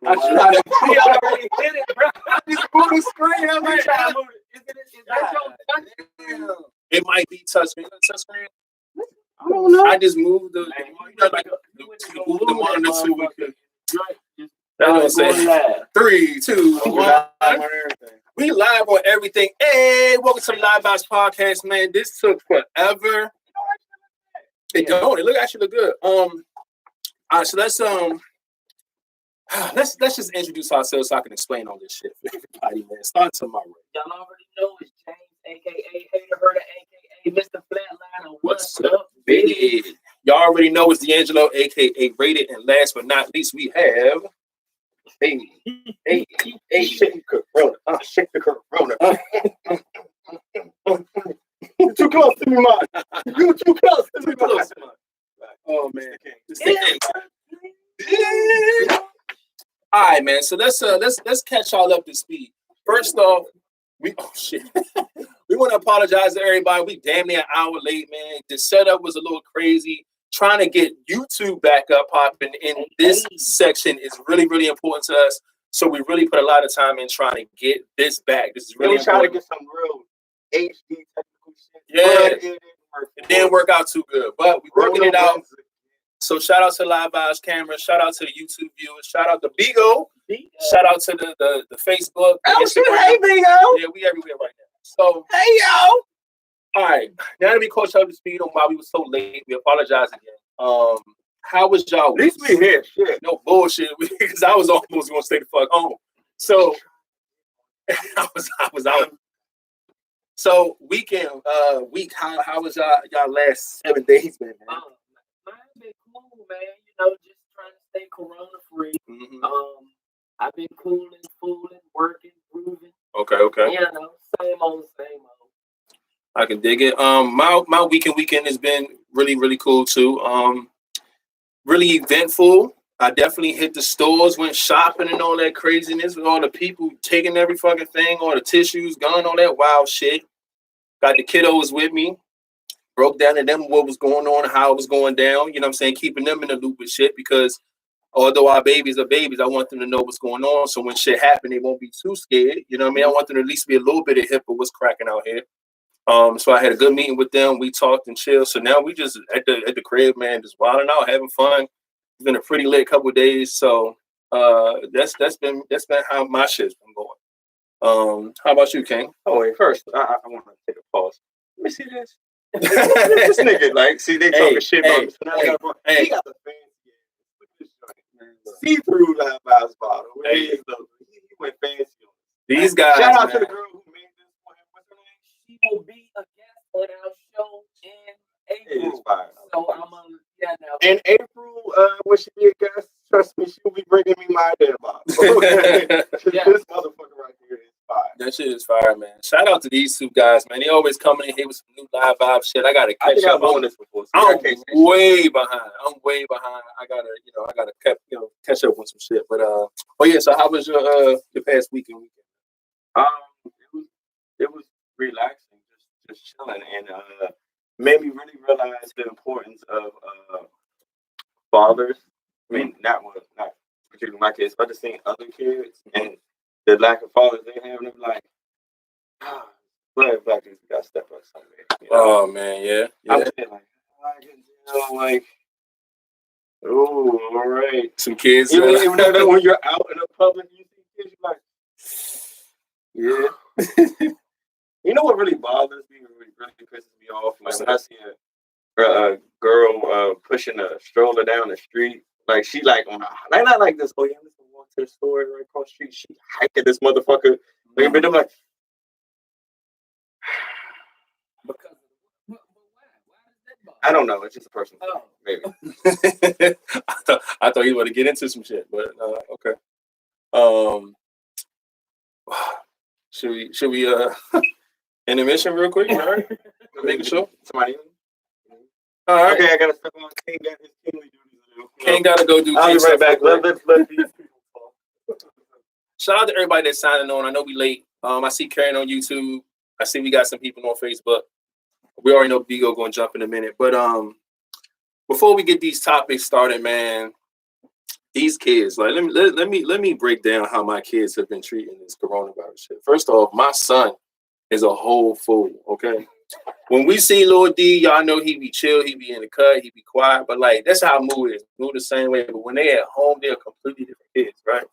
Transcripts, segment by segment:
I already did it, bro. I just moved the screen. I'm like, it might be touchscreen. Touchscreen. I don't know. I just moved the monitor so we could. That's what I'm saying. 3, 2, 1. We live on everything. Hey, welcome to the LiveVibezPodcast, man. This took forever. It don't. It actually look good. All right, so let's just introduce ourselves so I can explain all this shit for everybody, man. Start tomorrow. Y'all already know it's James, aka Hater Herder, aka Mr. Flatliner. What's up, bitch? Y'all already know it's D'Angelo, aka Rated, and last but not least, we have shake the corona. You're too close to me, man. You're too close to me, man. Oh man, all right, man. So let's catch y'all up to speed. First off, we want to apologize to everybody. We damn near an hour late, man. The setup was a little crazy. Trying to get YouTube back up popping in this section is really, really important to us. So we really put a lot of time in trying to get this back. This is really important. Trying to get some real HD technical shit. Yeah, it didn't work out too good, but we're working it out. So shout out to LiveVibez camera. Shout out to the YouTube viewers. Shout out to Bigo. Shout out to the Facebook. Oh shit, hey Bigo. Yeah, we everywhere right now. So hey yo. All right, now that we caught y'all up to speed on why we were so late, we apologize again. How was y'all? At least we here. Shit. No bullshit, because I was almost gonna stay the fuck home. So I was out. So week, how was y'all last 7 days, man? Mine's been cool, man. You know, just trying to stay corona free. Mm-hmm. I've been cooling, fooling, working, grooving. Okay. You know, same old. I can dig it. My weekend has been really, really cool too. Really eventful. I definitely hit the stores, went shopping and all that craziness with all the people taking every fucking thing, all the tissues, gun, all that wild shit. Got the kiddos with me. Broke down to them what was going on, how it was going down. You know what I'm saying? Keeping them in the loop with shit because although our babies are babies, I want them to know what's going on. So when shit happen, they won't be too scared. You know what I mean? I want them to at least be a little bit of hip of what's cracking out here. So I had a good meeting with them. We talked and chilled. So now we just at the crib, man, just wilding out, having fun. It's been a pretty lit couple of days. So that's been how my shit's been going. How about you, King? Oh wait, first I want to take a pause. Let me see this. This nigga, like, see they talking shit about me. So now he got the fancy see-through LiveVibez bottle. He went fancy on it. These guys. Shout out to the girl who made this one. What's her name? She will be a guest on our show in April. It is fire. So I'm now. In April, when she be a guest, trust me, she'll be bringing me my damn bottle. This motherfucker right here is fire. That shit is fire, man. Shout out to these two guys, man. They always coming in here with some new live vibe shit. I gotta catch up on this before. So I'm way behind. I gotta catch up on some shit. But yeah. So how was your past weekend? It was relaxing, just chilling, and made me really realize the importance of fathers. I mean, not particularly my kids, but just seeing other kids and the lack of fathers they have, and I'm like, black kids gotta step up somewhere. You know? Oh man, yeah. I'm just like, oh, all right. Some kids. Even though when you're out in the public, you see kids, you're like, yeah. You know what really bothers me, really pisses me off? Like when I see a girl pushing a stroller down the street, like she like on not like this. Oh yeah, I'm just gonna walk to the store right across the street. She hiking this motherfucker. Like, but I'm like, I don't know. It's just a personal thing, maybe. I thought you wanted to get into some shit, but okay. Should we intermission real quick? All right, making sure somebody. All right. Okay, I gotta step on. King got his kingly duties to do. King gotta go do. I'll be right back. Let these people talk. Shout out to everybody that's signing on. I know we late. I see Karen on YouTube. I see we got some people on Facebook. We already know Bigo going to jump in a minute, but before we get these topics started, man, these kids, like let me break down how my kids have been treating this coronavirus shit. First off, my son is a whole fool. Okay, when we see Lil D, y'all know he be chill, he be in the cut, he be quiet, but like that's how Mood is. Mood the same way, but when they at home, they're completely different kids, right?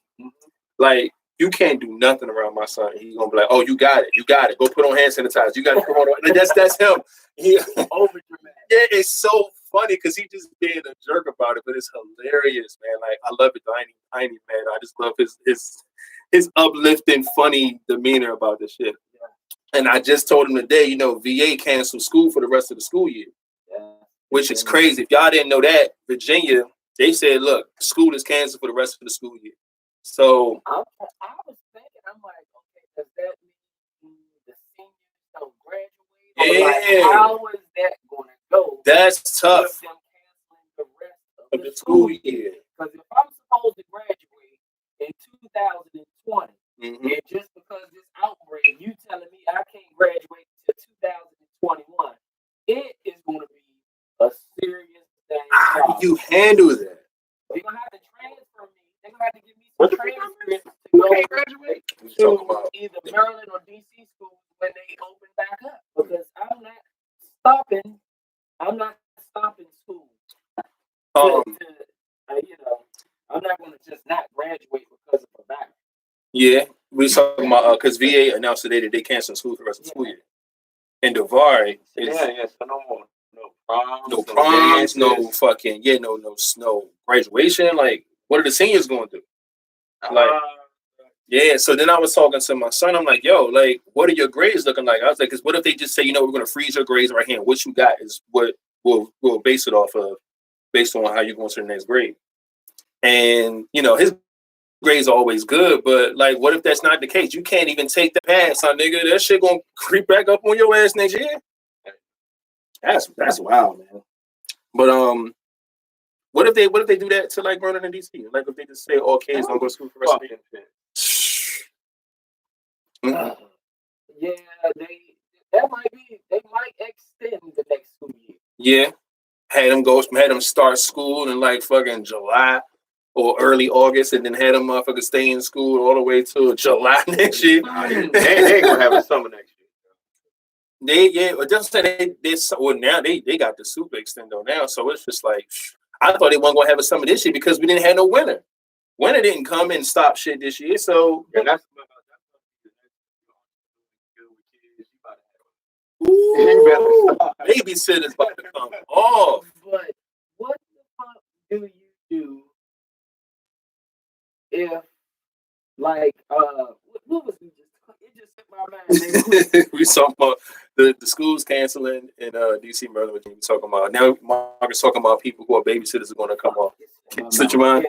Like you can't do nothing around my son. He's gonna be like, "Oh, you got it. Go put on hand sanitizer. You got the corona." That's him. He over dramatic. Yeah, it's so funny because he just being a jerk about it, but it's hilarious, man. Like I love it. I ain't even mad. I just love his uplifting, funny demeanor about this shit. And I just told him today, you know, VA canceled school for the rest of the school year, which is crazy. If y'all didn't know that, Virginia, they said, look, school is canceled for the rest of the school year. So I was thinking, I'm like, okay, does that mean the seniors don't graduate? Yeah. Like, how is that going to go? That's tough. With them canceling the rest of the school year. Because if I'm supposed to graduate in 2020, and just because this outbreak, you telling me I can't graduate to 2021, it is going to be a serious thing. How do you handle that? They're going to have to transfer me. They're going to have to give me some transcripts to go graduate to either Maryland or DC schools when they open back up. Because I'm not stopping school. I'm not going to just not graduate because of a virus. Yeah, we talking about because VA announced today that they canceled school for the rest of the school year. And Davari is so no more, no proms, no fucking no graduation. Like, what are the seniors going to do? Like, yeah. So then I was talking to my son. I'm like, yo, like, what are your grades looking like? I was like, because what if they just say, you know, we're going to freeze your grades right here. What you got is what we'll base it off of, based on how you're going to the next grade. And you know, his grades are always good, but like, what if that's not the case? You can't even take the pass, huh, nigga? That shit gonna creep back up on your ass next year. That's wild, man. But what if they do that to like Maryland and DC? Like if they just say all kids don't go to school for the rest of the year? Yeah, they might extend the next school year. Yeah, had them start school in like fucking July or early August, and then had them motherfuckers stay in school all the way till July next year. They gonna have a summer next year. Now they got the super extendo now, so it's just like I thought they weren't gonna have a summer this year because we didn't have no winter. Winter didn't come and stop shit this year, so that's babysitter's about to come off. But what the fuck do you do if, like, what was it? It just hit my mind. We talking about the schools canceling in DC, Maryland. What you talking about now? Marcus talking about people who are babysitters are going to come off. Switch your mind.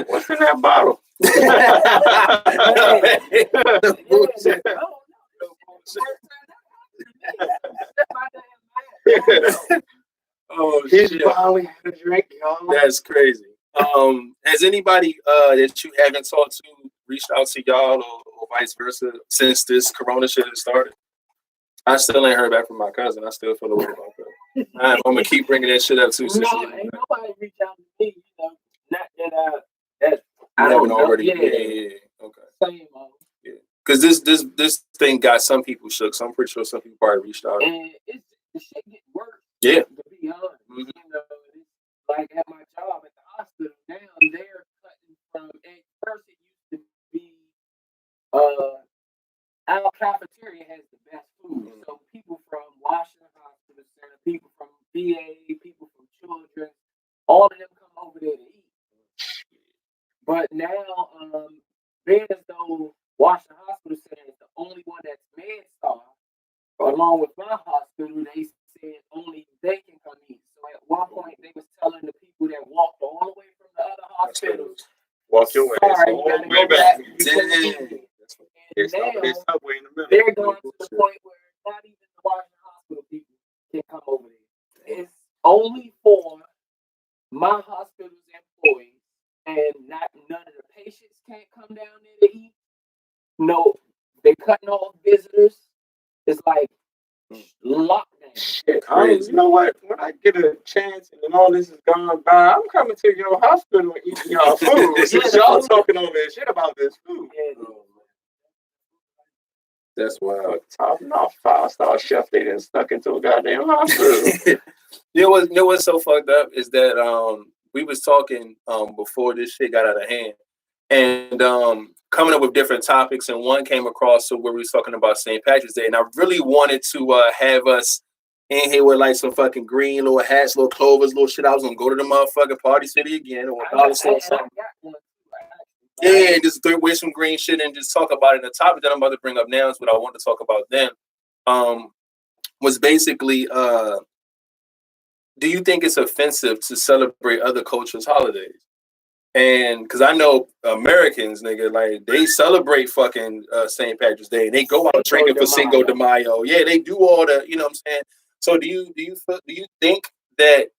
What's in that bottle? Oh shit! Finally had a drink, y'all. That's crazy. Has anybody that you haven't talked to reached out to y'all or vice versa since this corona shit has started? I still ain't heard back from my cousin. I still feel the way about that. I'm gonna keep bringing that shit up too. No, ain't nobody reached out to me. You know, not that I haven't already. Yeah. Okay. Same. Yeah. Because this thing got some people shook. So I'm pretty sure some people probably reached out. And the shit get worse. Yeah. To be honest, you know, it's like at my job at the hospital now, they're cutting from. At first, it used to be our cafeteria has the best food. So people from Washington Hospital Center, people from VA, people from Children, all of them come over there to eat. But now, being as though Washington Hospital Center is the only one that's Med-Star, along with my hospital, they said only they can come eat. So at one point, they was telling the people that walked all the way from the other hospitals, walk your way. Sorry, you gotta go back. And now, they're going to the point where not even the Washington Hospital people can come over there. It's only for my hospital's employees, and none of the patients can't come down there to eat. No, they're cutting off visitors. It's like lockdown. Shit, you know what? When I get a chance and all this is gone by, I'm coming to your hospital and eating y'all food. Since y'all talking over there shit about this food. Yeah. That's wild. Top off 5-star chef they done stuck into a goddamn hospital. You know what's so fucked up is that we was talking before this shit got out of hand, and coming up with different topics, and one came across to where we was talking about St. Patrick's Day, and I really wanted to have us in here with like some fucking green little hats, little clovers, little shit. I was gonna go to the motherfucking Party City again or dollar store or something. Yeah, just wear some green shit and just talk about it. The topic that I'm about to bring up now is what I want to talk about then. Was basically, do you think it's offensive to celebrate other cultures' holidays? And because I know Americans, nigga, like they celebrate fucking St. Patrick's Day and they go out drinking for Cinco de Mayo. Yeah, they do all the, you know what I'm saying? So do you think that,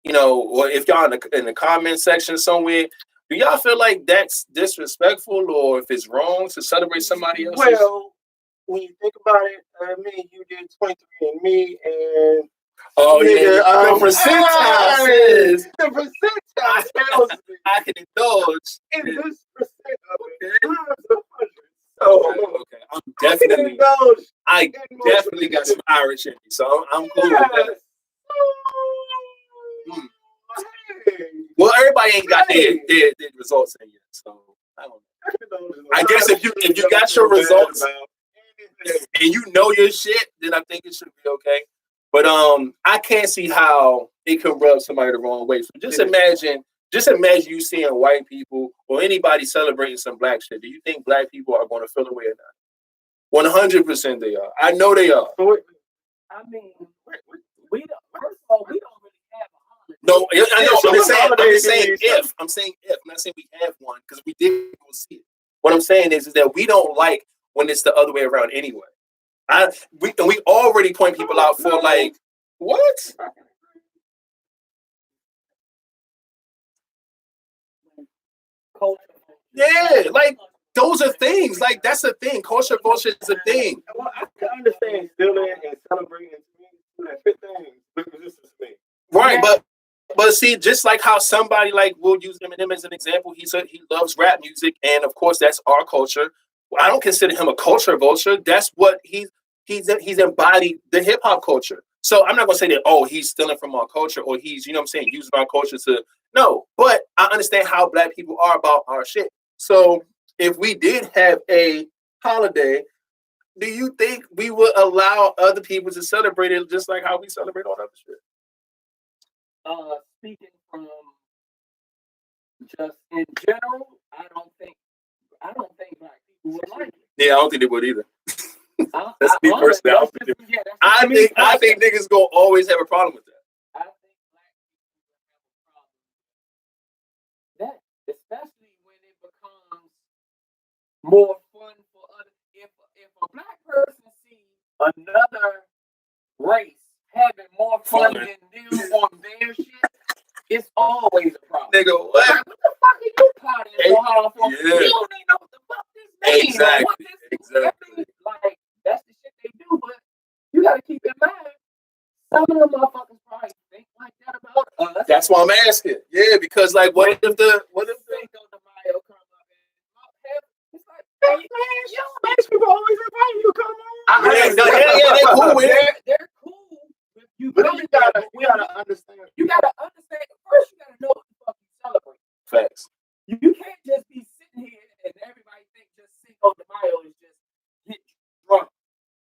you know, or if y'all in the comment section somewhere, do y'all feel like that's disrespectful or if it's wrong to celebrate somebody else? Well, when you think about it, you did 23andMe and the percentile tells me I can indulge in this percent of it. Okay. I definitely got some Irish in me, so I'm cool with that. Well, everybody ain't got their results in yet, so I don't know. I guess if you got your results and you know your shit, then I think it should be okay. But I can't see how it can rub somebody the wrong way. So just imagine you seeing white people or anybody celebrating some black shit. Do you think black people are going to feel the way or not? 100% they are. I know they are. I mean, we don't. First of all, we don't really have a holiday. No, I know. I'm saying if. I'm not saying we have one because we did go see it. What I'm saying is that we don't like when it's the other way around anyway. We already point people out for like what? Culture. Yeah, like those are things. Like that's a thing. Culture is a thing. Well, I can understand stealing and celebrating two different things. But this is me. Right, but see, just like how somebody like we'll use Eminem as an example. He loves rap music, and of course that's our culture. I don't consider him a culture vulture. That's what he's embodied the hip hop culture. So I'm not gonna say that he's stealing from our culture or he's using our culture to no. But I understand how black people are about our shit. So if we did have a holiday, do you think we would allow other people to celebrate it just like how we celebrate all other shit? Speaking from just in general, I don't think black people would like it. Yeah, I don't think they would either. That's me personally. I think niggas gonna always have a problem with that. I think black people have a problem. That especially when it becomes more fun for other. If a black person sees another race having more fun than them on their shit, it's always a problem. Nigga, what? Like, what the fuck are you partying so hard for? Yeah. You don't even know what the fuck this means. Exactly. Like, that's the shit they do, but you gotta keep in mind, some of them motherfuckers probably think like that about us. That's why I'm asking. Yeah, because like what if the Cinco de Mayo come up and it's like, hey man, yo, Spanish people always invite you to come on. they're cool with it. They're cool. But then you gotta understand. You gotta understand. First, you gotta know what the fuck you celebrate. Facts. You can't just be sitting here and everybody think just Cinco de Mayo is just get drunk.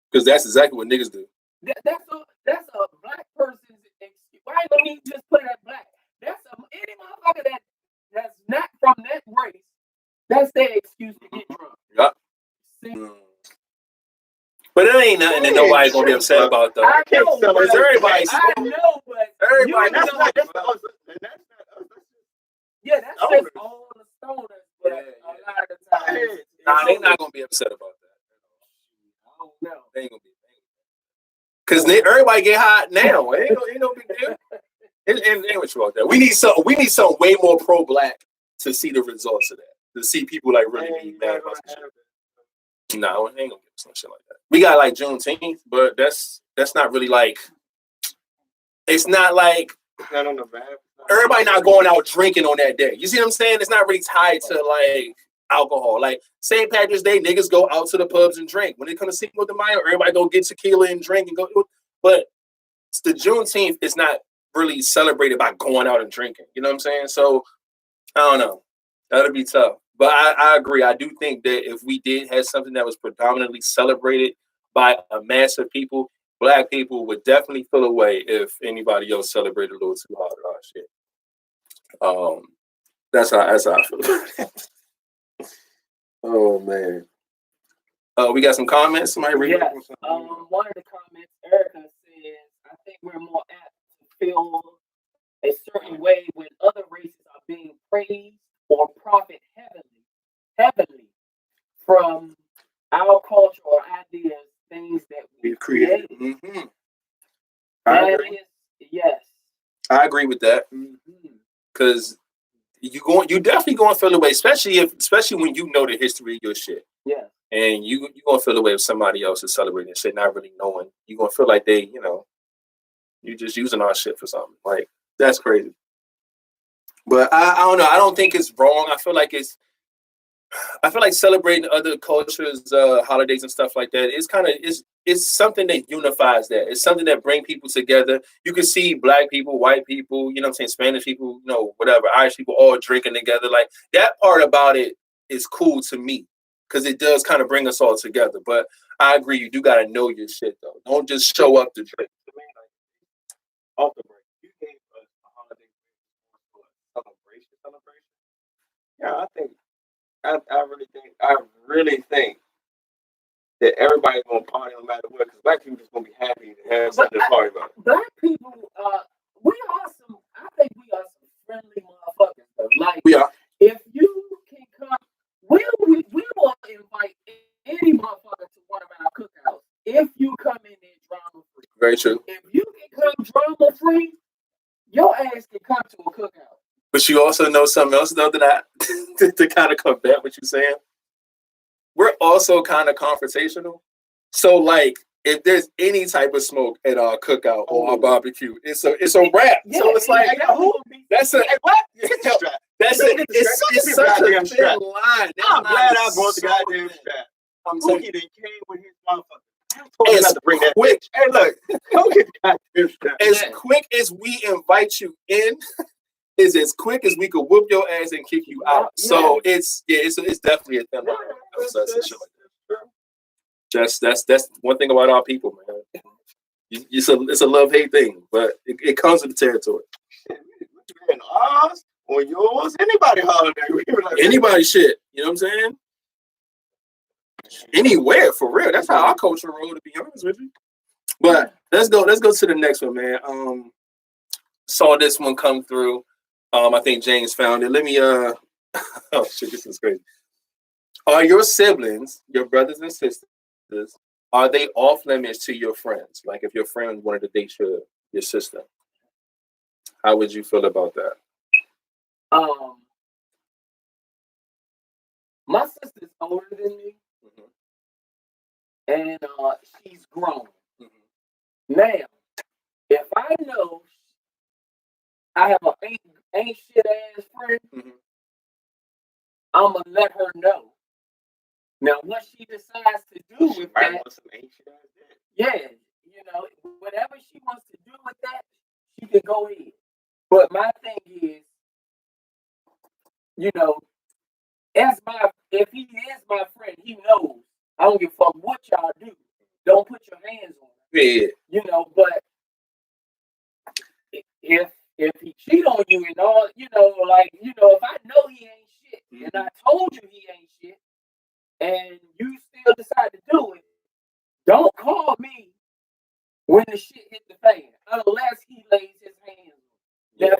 Because that's exactly what niggas do. That's a black person's excuse. Why don't you just put it as black? That's any motherfucker that's not from that race. That's their excuse to get drunk. Yep. But it ain't nothing that nobody's gonna be upset about though. I know, but everybody. Everybody. That's not us. Yeah, that's just all the stoners. But a lot of the time, they're not gonna be upset about that. I don't know. They ain't gonna be. Cause everybody get hot now. Ain't no big deal. Ain't what you want that. We need something way more pro-black to see the results of that. To see people like really be mad about some shit. No, ain't gonna get some shit like that. We got like Juneteenth, but that's that's not really like. It's not like It's not on the vibe. everybody not going out drinking on that day. You see what I'm saying? It's not really tied to like alcohol. Like St. Patrick's Day, niggas go out to the pubs and drink. When it comes to Cinco de Mayo, everybody go get tequila and drink and go. But it's the Juneteenth is not really celebrated by going out and drinking. You know what I'm saying? So I don't know. That'll be tough. But I agree. I do think that if we did have something that was predominantly celebrated by a mass of people, Black people would definitely feel away if anybody else celebrated a little too hard or shit. That's how I feel about it. Oh man. We got some comments. Somebody read Yes. One of the comments, Erica says, I think we're more apt to feel a certain way when other races are being praised or profit heavily from our culture or ideas, things that we've created. Mm-hmm. Yes. I agree with that. Because you definitely going to feel away, especially when you know the history of your shit. Yeah. And you gonna feel away if somebody else is celebrating shit, not really knowing. You gonna feel like they, you just using our shit for something. Like that's crazy. But I don't know. I don't think it's wrong. I feel like celebrating other cultures, holidays and stuff like that. It's something that unifies that. It's something that brings people together. You can see Black people, white people, you know what I'm saying, Spanish people, whatever, Irish people all drinking together. Like that part about it is cool to me. Because it does kind of bring us all together. But I agree, you do got to know your shit, though. Don't just show up to drink. Off the break, you gave us a holiday celebration. Yeah, I really think that everybody's going to party no matter what. Because Black people just going to be happy to have something to party about. Black people, I think we are some friendly motherfuckers. Though. Like, we are. If you can come, we will invite any motherfucker to one of our cookouts if you come in there drama free. Very true. If you can come drama free, your ass can come to a cookout. But you also know something else, though, that to kind of combat what you're saying. We're also kind of confrontational. So, like, if there's any type of smoke at our cookout or our barbecue, it's a wrap. Yeah, so it's like, that's a what? That's it. It's such a thin line. I'm glad I brought the goddamn strap. Pookie done came with his motherfucker. I told you not to bring that bitch. Hey, look, go get the goddamn strap. As quick as we invite you in, is as quick as we could whoop your ass and kick you out. Yeah. So it's definitely a thin line. That's one thing about our people, man. It's a love-hate thing, but it comes with the territory. And ours or yours, anybody holiday. Anybody shit. You know what I'm saying? Anywhere, for real. That's how our culture roll, to be honest with you. But let's go to the next one, man. Saw this one come through. I think James found it. Let me oh shit, this is crazy. Are your siblings, your brothers and sisters, are they off limits to your friends? Like if your friend wanted to date your sister, how would you feel about that? My sister's older than me, and she's grown. Now, if I know I have an ain't shit ass friend, I'm gonna let her know. Now, what she decides to do with that, whatever she wants to do with that, she can go ahead. But my thing is, if he is my friend, he knows. I don't give a fuck what y'all do. Don't put your hands on him. Yeah. But if he cheat on you and all, if I know he ain't shit, and I told you he ain't shit, and you still decide to do it, don't call me when the shit hit the fan, unless he lays his hands on you.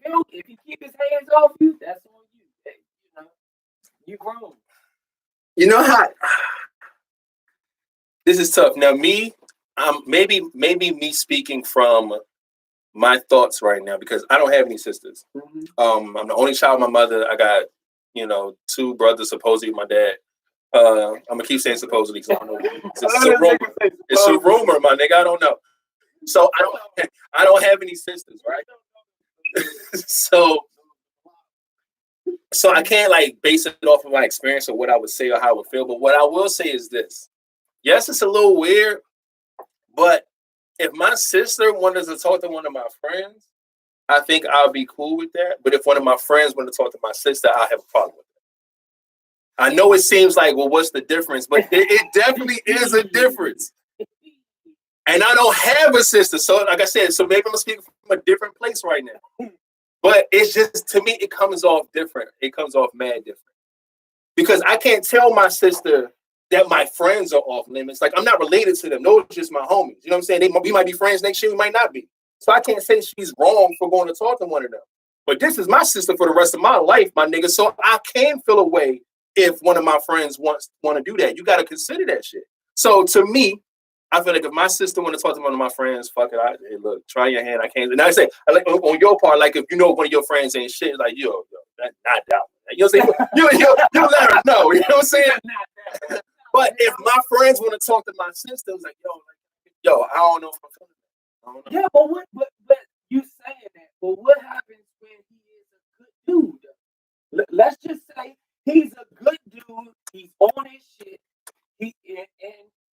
Now, if he keep his hands off you, that's on you. You grown. You know how this is tough. Now, me, maybe me speaking from my thoughts right now because I don't have any sisters. I'm the only child of my mother. I got 2 brothers, supposedly my dad. I'm gonna keep saying supposedly because I don't know. It's a rumor. It's a rumor, my nigga. I don't know. So I don't have any sisters, right? So I can't like base it off of my experience or what I would say or how I would feel. But what I will say is this: yes, it's a little weird, but if my sister wanted to talk to one of my friends, I think I'll be cool with that. But if one of my friends wanted to talk to my sister, I have a problem with that. I know it seems like, well, what's the difference? But it definitely is a difference. And I don't have a sister. So like I said, so maybe I'm speaking from a different place right now. But it's just, to me, it comes off different. It comes off mad different. Because I can't tell my sister that my friends are off limits. Like, I'm not related to them. No, it's just my homies. You know what I'm saying? We might be friends next year. We might not be. So I can't say she's wrong for going to talk to one of them. But this is my sister for the rest of my life, my nigga. So I can feel a way if one of my friends want to do that. You got to consider that shit. So to me, I feel like if my sister want to talk to one of my friends, fuck it. Hey, look, try your hand. I can't. And I say, like, on your part, like if you know one of your friends ain't shit, like yo, not that one. You know what I'm saying? You let her know. You know what I'm saying? But if my friends want to talk to my sister, it's like yo, I don't know if I'm feeling that. I don't know. Yeah, but you saying that. But what happens when he is a good dude? Let's just say he's a good dude. He's on his shit. And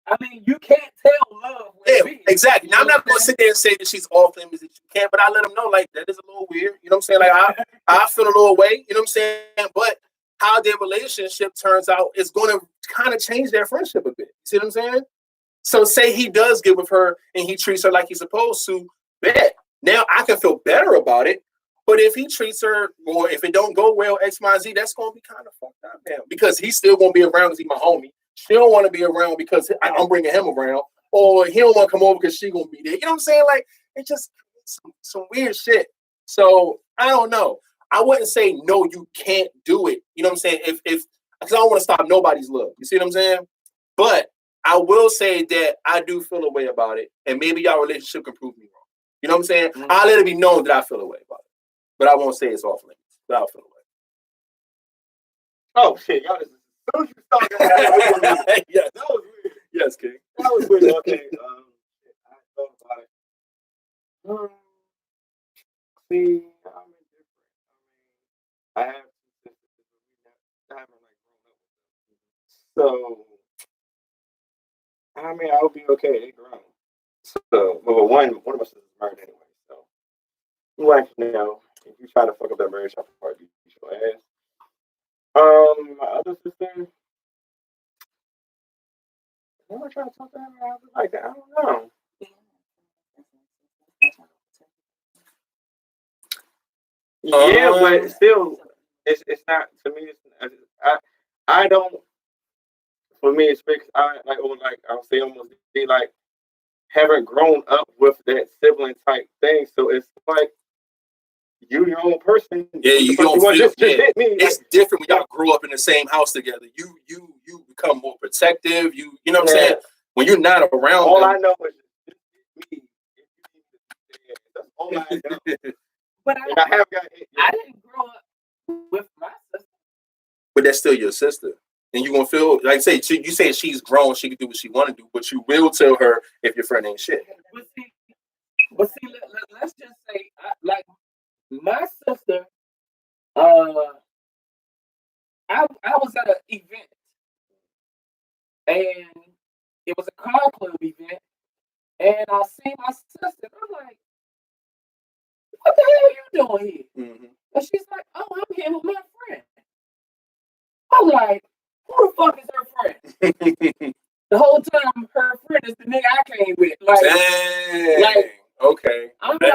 I mean, you can't tell love. Yeah, exactly. Now, I'm not going to sit there and say that she's off limits that you can't, but I let them know, like, that is a little weird. You know what I'm saying? Like, I feel a little way. You know what I'm saying? But how their relationship turns out is going to kind of change their friendship a bit. You see what I'm saying? So say he does get with her and he treats her like he's supposed to, bet. Now I can feel better about it. But if he treats her, or if it don't go well, X, Y, Z, that's going to be kind of fucked up, man. Because he's still going to be around because he's my homie. She don't want to be around because I'm bringing him around. Or he don't want to come over because she going to be there. You know what I'm saying? Like, it's just some weird shit. So, I don't know. I wouldn't say, no, you can't do it. You know what I'm saying? If because I don't want to stop nobody's love. You see what I'm saying? But I will say that I do feel a way about it. And maybe y'all relationship can prove me wrong. You know what I'm saying? Mm-hmm. I'll let it be known that I feel a way about it. But I won't say it's off limits. But I'll feel a way. Oh, shit. Y'all just, as soon as you started that, yes. That was weird. Yes, King. That was weird. Okay. I thought about it. See, I'm indifferent. I have some sisters, but I haven't like grown up with them. So, I mean, I'll be okay. They grown. So, well, one of my sisters is married anyway. So, like, if you try to fuck up that marriage, I'll probably beat your ass. My other sister, I'm gonna try to talk to her like that. I don't know. Yeah, but still, it's not to me. I don't. For me, it's because I would say almost be like haven't grown up with that sibling type thing. So it's like you your own person. Yeah, you don't feel just hit me. It's different when y'all grow up in the same house together. You become more protective. You know what I'm saying? When you're not around, all I know is me. That's all I know. But I didn't grow up with my sister. But that's still your sister. And you're going to feel, like I say, you say she's grown, she can do what she want to do, but you will tell her if your friend ain't shit. But see, let's just say, like, my sister, I was at an event, and it was a car club event, and I seen my sister, and I'm like, what the hell are you doing here? Mm-hmm. And she's like, oh, I'm here with my friend. I'm like, who the fuck is her friend? The whole time, her friend is the nigga I came with. Like, dang. Like, okay. I'm like,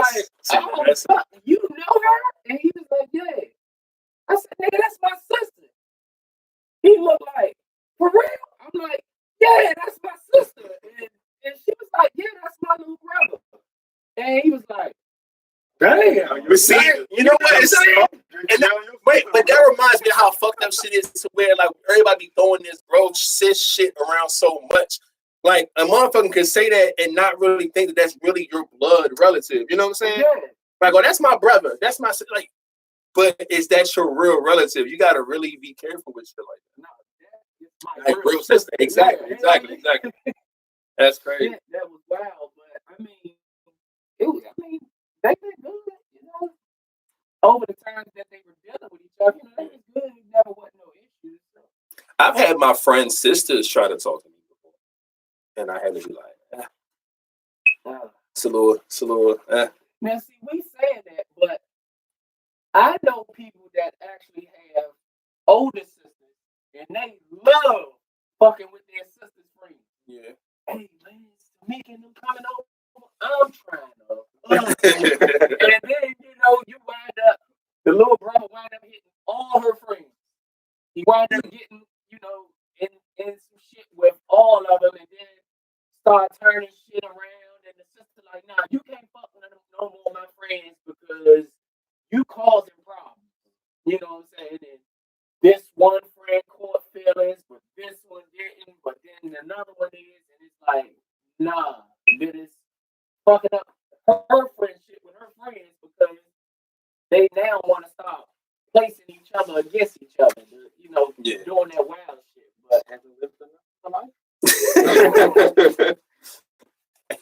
oh, fuck, you know her? And he was like, yeah. I said, nigga, that's my sister. He looked like, for real? I'm like, yeah, that's my sister. And she was like, yeah, that's my little brother. And he was like, damn. But see, you know what? Wait, but that reminds me of how fucked up shit is to where like everybody be throwing this bro sis shit around so much. Like a motherfucker can say that and not really think that that's really your blood relative. You know what I'm saying? Yeah. Like, oh, that's my brother. That's my like. But is that your real relative? You gotta really be careful with shit like that. No, that is my real sister. Exactly. That's crazy. That was wild, but I mean, they've been good, over the times that they were dealing with each other. They was good. It never was no issues. So. I've had my friend's sisters try to talk to me before, and I had to be like, it's a little. Now, see, we saying that, but I know people that actually have older sisters, and they love fucking with their sister's friends. Yeah. Hey, man, it's Tamika and them coming over. I'm trying to. And then, you wind up, the little brother wind up hitting all her friends. He wind up getting, in some shit with all of them, and then start turning shit around. And the sister like, nah, you can't fuck with them no more, my friends, because you causing problems. You know what I'm saying? And this one friend caught feelings, but this one didn't. But then another one is, and it's like, nah, that is fucking up her friendship with her friends because they now want to start placing each other against each other. Doing that wild shit. But hasn't lived enough for life.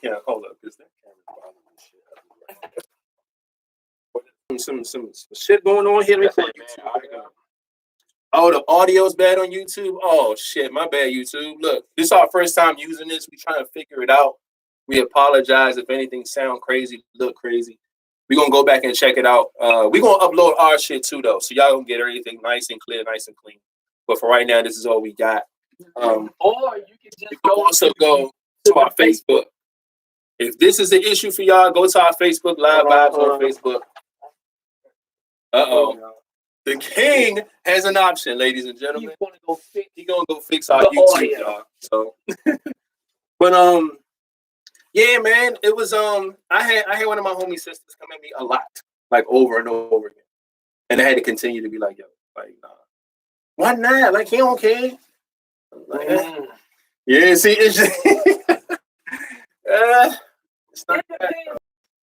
Yeah, hold up, because that camera's bothering shit. Some shit going on here. Oh, the audio's bad on YouTube. Oh shit, my bad, YouTube. Look, this is our first time using this. We trying to figure it out. We apologize if anything sound crazy, look crazy. We're gonna go back and check it out. We're gonna upload our shit too though. So y'all gonna get everything nice and clear, nice and clean. But for right now, this is all we got. Or you can just go to our Facebook. If this is an issue for y'all, go to our Facebook, Live Vibes on Facebook. The king has an option, ladies and gentlemen. He's gonna go fix our YouTube, y'all. So, but yeah, man, it was I had one of my homie sisters come at me a lot, like over and over again, and I had to continue to be like, yo, like, nah, why not? Like, he don't care. Like, yeah, see, it's just, it's not that.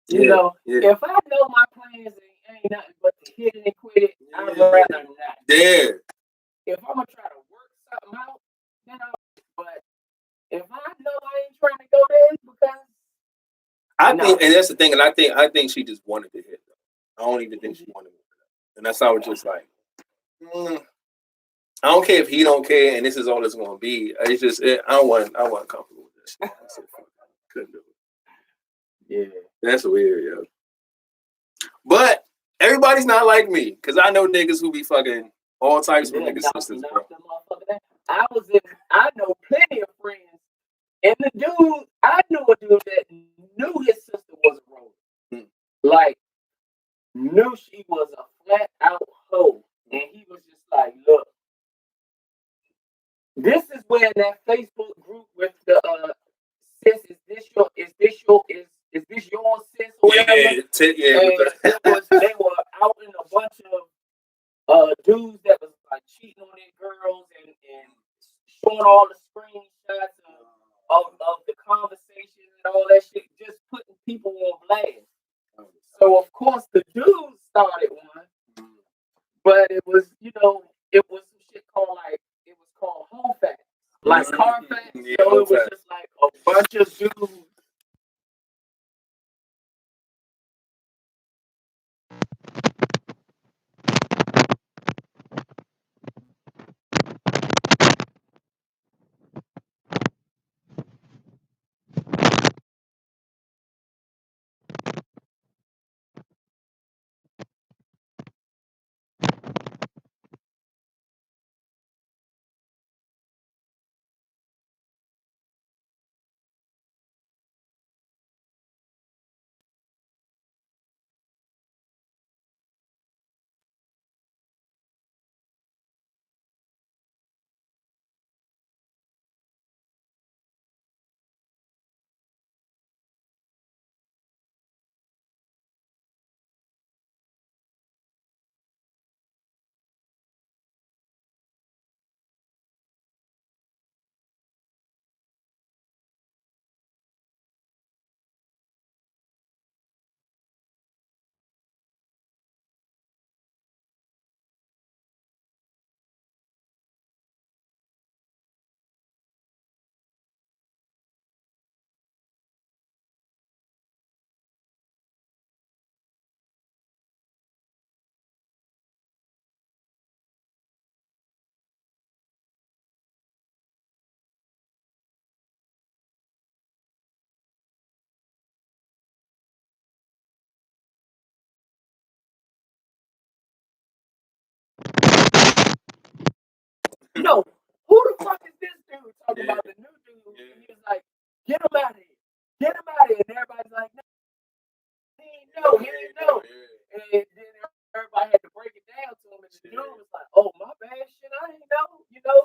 If I know my plans ain't nothing but to hit it and quit it, I'd rather not. Yeah. If I'm gonna try to work something out, but if I know I ain't trying to go there because I think, and that's the thing, and I think she just wanted to hit them. I don't even think she wanted to hit them. And that's how I was just like, I don't care if he don't care, and this is all it's gonna be. It's just I wasn't comfortable with this. Couldn't do it. Yeah, that's weird, yo. But everybody's not like me, because I know niggas who be fucking all types of niggas sisters, bro. I know plenty of friends, and the dude, I knew a dude that knew his sister was a roller. Like, knew she was a flat out hoe. And he was just like, look, this is where that Facebook group with the sis, is this your sis or whatever? Yeah. They were out in a bunch of dudes that was like cheating on their girls and showing all the screenshots of the conversation and all that shit, just putting people on blast. So of course the dude started one, but it was some shit called home facts, like car facts. Yeah, so it was just like a bunch of dudes who the fuck is this dude talking about the new dude? Yeah. And he was like, get him out of here. Get him out of here. And everybody's like, no, he ain't know. He ain't know. And then everybody had to break it down to him. And the dude was like, oh, my bad shit. I ain't know. You know?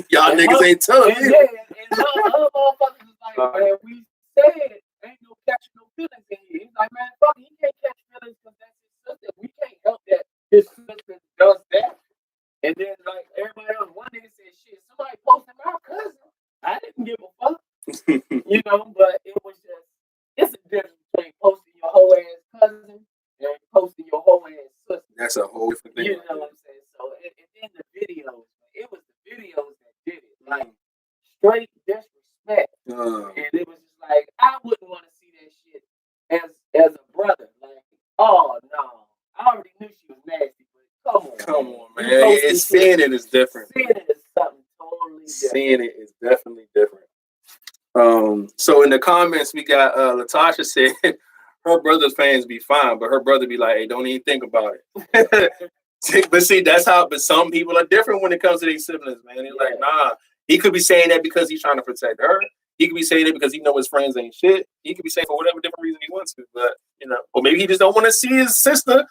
Y'all And niggas ain't tough. And her motherfuckers was like, man, we said ain't no catching no feelings in here. He's like, man, fuck, he can't catch feelings because that's his sister. We can't help that his sister does that. And then, like, everybody else, one nigga said, shit, somebody posted my cousin. I didn't give a fuck. You know, but it was just, it's a difference between posting your whole ass cousin and posting your whole ass sister. That's a whole different thing. You know what I'm saying? So, and then the videos, it was the videos that did it. Like, straight disrespect. And it was just like, I wouldn't want to see that shit as a brother. Like, oh, no. I already knew she was nasty, but Come on, man. It's seeing it is different. Seeing it is something totally different. Seeing it is definitely different. So in the comments, we got Latasha said her brother's fans be fine, but her brother be like, hey, don't even think about it. But see, that's how, but some people are different when it comes to these siblings, man. They're like, nah, he could be saying that because he's trying to protect her. He could be saying it because he know his friends ain't shit. He could be saying for whatever different reason he wants to, but, you know, or maybe he just don't want to see his sister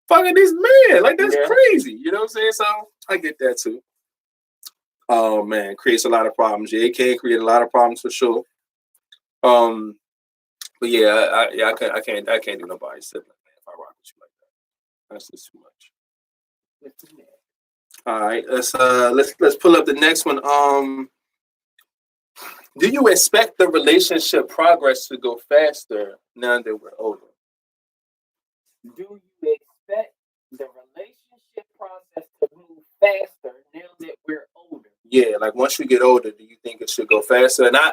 fucking this man. Like, that's crazy. You know what I'm saying? So I get that too. Oh man, creates a lot of problems. Yeah, it can create a lot of problems for sure. But yeah, I can't do nobody's sibling, man, if I rock with you like that. That's just too much. All right, let's pull up the next one. Do you expect the relationship progress to go faster now that we're older? Do you expect the relationship process to move faster now that we're older? Yeah, like once you get older, do you think it should go faster? And I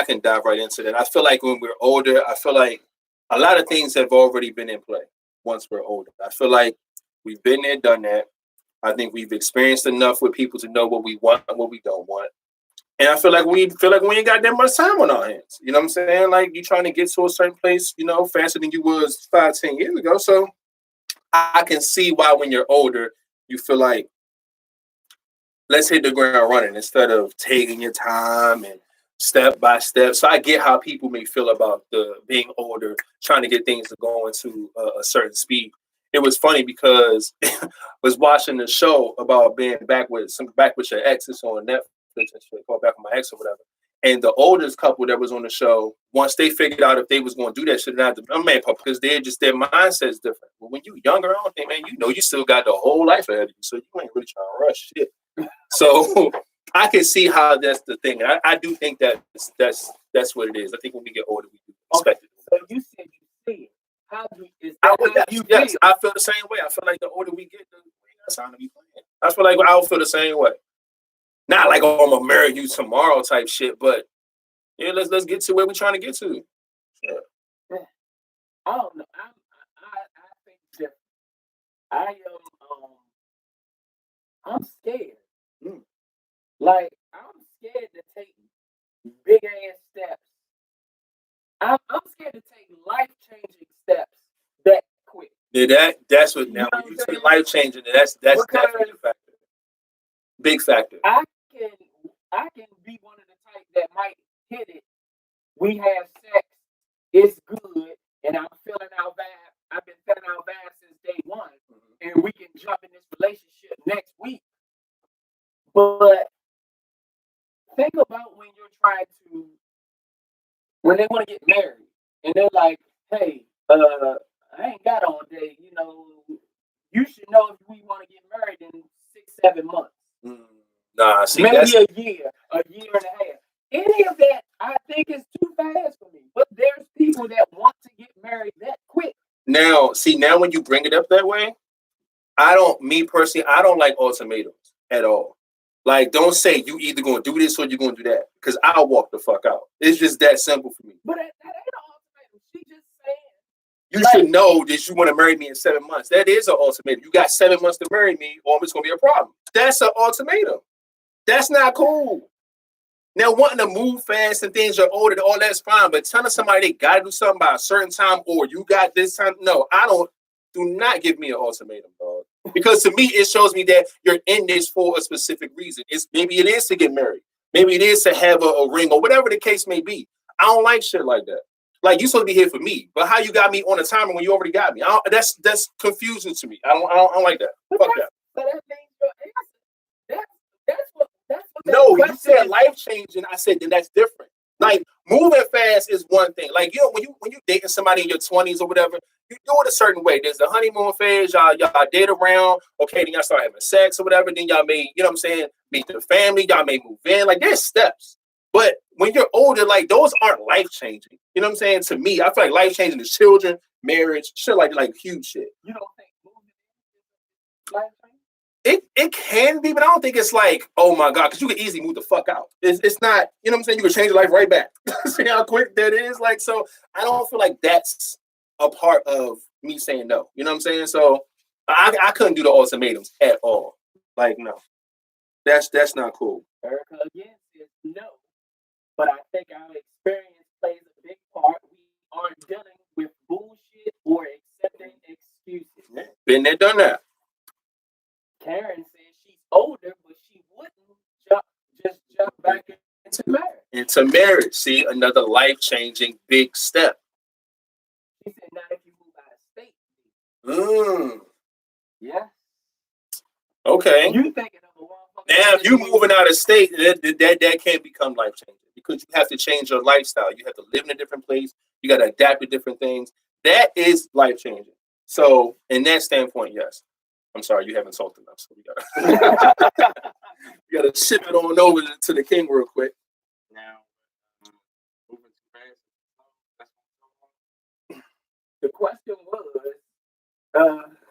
can dive right into that. I feel like when we're older, I feel like a lot of things have already been in play once we're older. I feel like we've been there, done that. I think we've experienced enough with people to know what we want and what we don't want. And I feel like we ain't got that much time on our hands. You know what I'm saying? Like you're trying to get to a certain place, you know, faster than you was 5-10 years ago. So I can see why when you're older, you feel like, let's hit the ground running instead of taking your time and step by step. So I get how people may feel about the being older, trying to get things to go into a certain speed. It was funny because I was watching the show about being back with your ex. It's on Netflix and shit, called Back with My Ex or whatever. And the oldest couple that was on the show, once they figured out if they was going to do that shit, not because their mindset's different. But when you younger, I don't think, man, you know, you still got the whole life ahead of you, so you ain't really trying to rush shit. So I can see how that's the thing. I do think that's what it is. I think when we get older, we do expect it. So you said you see it. How do is I that yes, I feel the same way. I feel like the older we get, the less time to be playing. I feel like I would feel the same way. Not like, oh, I'm gonna marry you tomorrow type shit, but yeah, let's get to where we're trying to get to. Yeah. I don't know. I think different. I am I'm scared. Like I'm scared to take big ass steps. I'm scared to take life changing steps that quick. Yeah, that's what now when you say life changing, that's definitely a factor. Big factor. I can be one of the type that might hit it. We have sex, it's good, and I'm feeling our vibe. I've been feeling our vibe since day one, and we can jump in this relationship next week. But think about when you're when they want to get married, and they're like, "Hey, I ain't got all day. You know, you should know if we want to get married in 6-7 months." Nah, see, maybe a year and a half. Any of that, I think, is too fast for me. But there's people that want to get married that quick. Now when you bring it up that way, I don't like ultimatums at all. Like, don't say you either going to do this or you're going to do that, because I'll walk the fuck out. It's just that simple for me. But that ain't an ultimatum. She just saying. You should know that you want to marry me in 7 months. That is an ultimatum. You got 7 months to marry me, or it's going to be a problem. That's an ultimatum. That's not cool. Now, wanting to move fast and things are older, all that's fine. But telling somebody they got to do something by a certain time, or you got this time, no, I don't. Do not give me an ultimatum, dog. Because to me, it shows me that you're in this for a specific reason. Maybe it is to get married. Maybe it is to have a ring or whatever the case may be. I don't like shit like that. Like, you supposed to be here for me, but how you got me on a timer when you already got me? That's confusing to me. I don't like that. Fuck that. So that means your answer. That's what No, you said life changing. I said then that's different. Like, moving fast is one thing. Like, you know, when you dating somebody in your 20s or whatever, you do it a certain way. There's the honeymoon phase. Y'all date around. Okay, then y'all start having sex or whatever. Then y'all may, you know what I'm saying, meet the family. Y'all may move in. Like, there's steps. But when you're older, like, those aren't life changing. You know what I'm saying? To me, I feel like life changing is children, marriage, shit like huge shit. You don't think moving is life changing? It can be, but I don't think it's like, oh my God, because you can easily move the fuck out. It's not, you know what I'm saying? You can change your life right back. See how quick that is? Like, so I don't feel like that's a part of me saying no. You know what I'm saying? So I couldn't do the ultimatums at all. Like, no. That's not cool. Erica again says no. But I think our experience plays a big part. We aren't dealing with bullshit or accepting excuses. Been there, done that. Karen says she's older, but she wouldn't just jump back into marriage. Into marriage. See, another life-changing big step. She said, not if you move out of state. Yeah. Okay. You thinking of a one? Now, if you moving out of state, that can't become life-changing because you have to change your lifestyle. You have to live in a different place. You got to adapt to different things. That is life-changing. So, in that standpoint, yes. I'm sorry, you haven't insulted enough, so we gotta ship it on over to the king real quick. Now, moving too fast. The question was,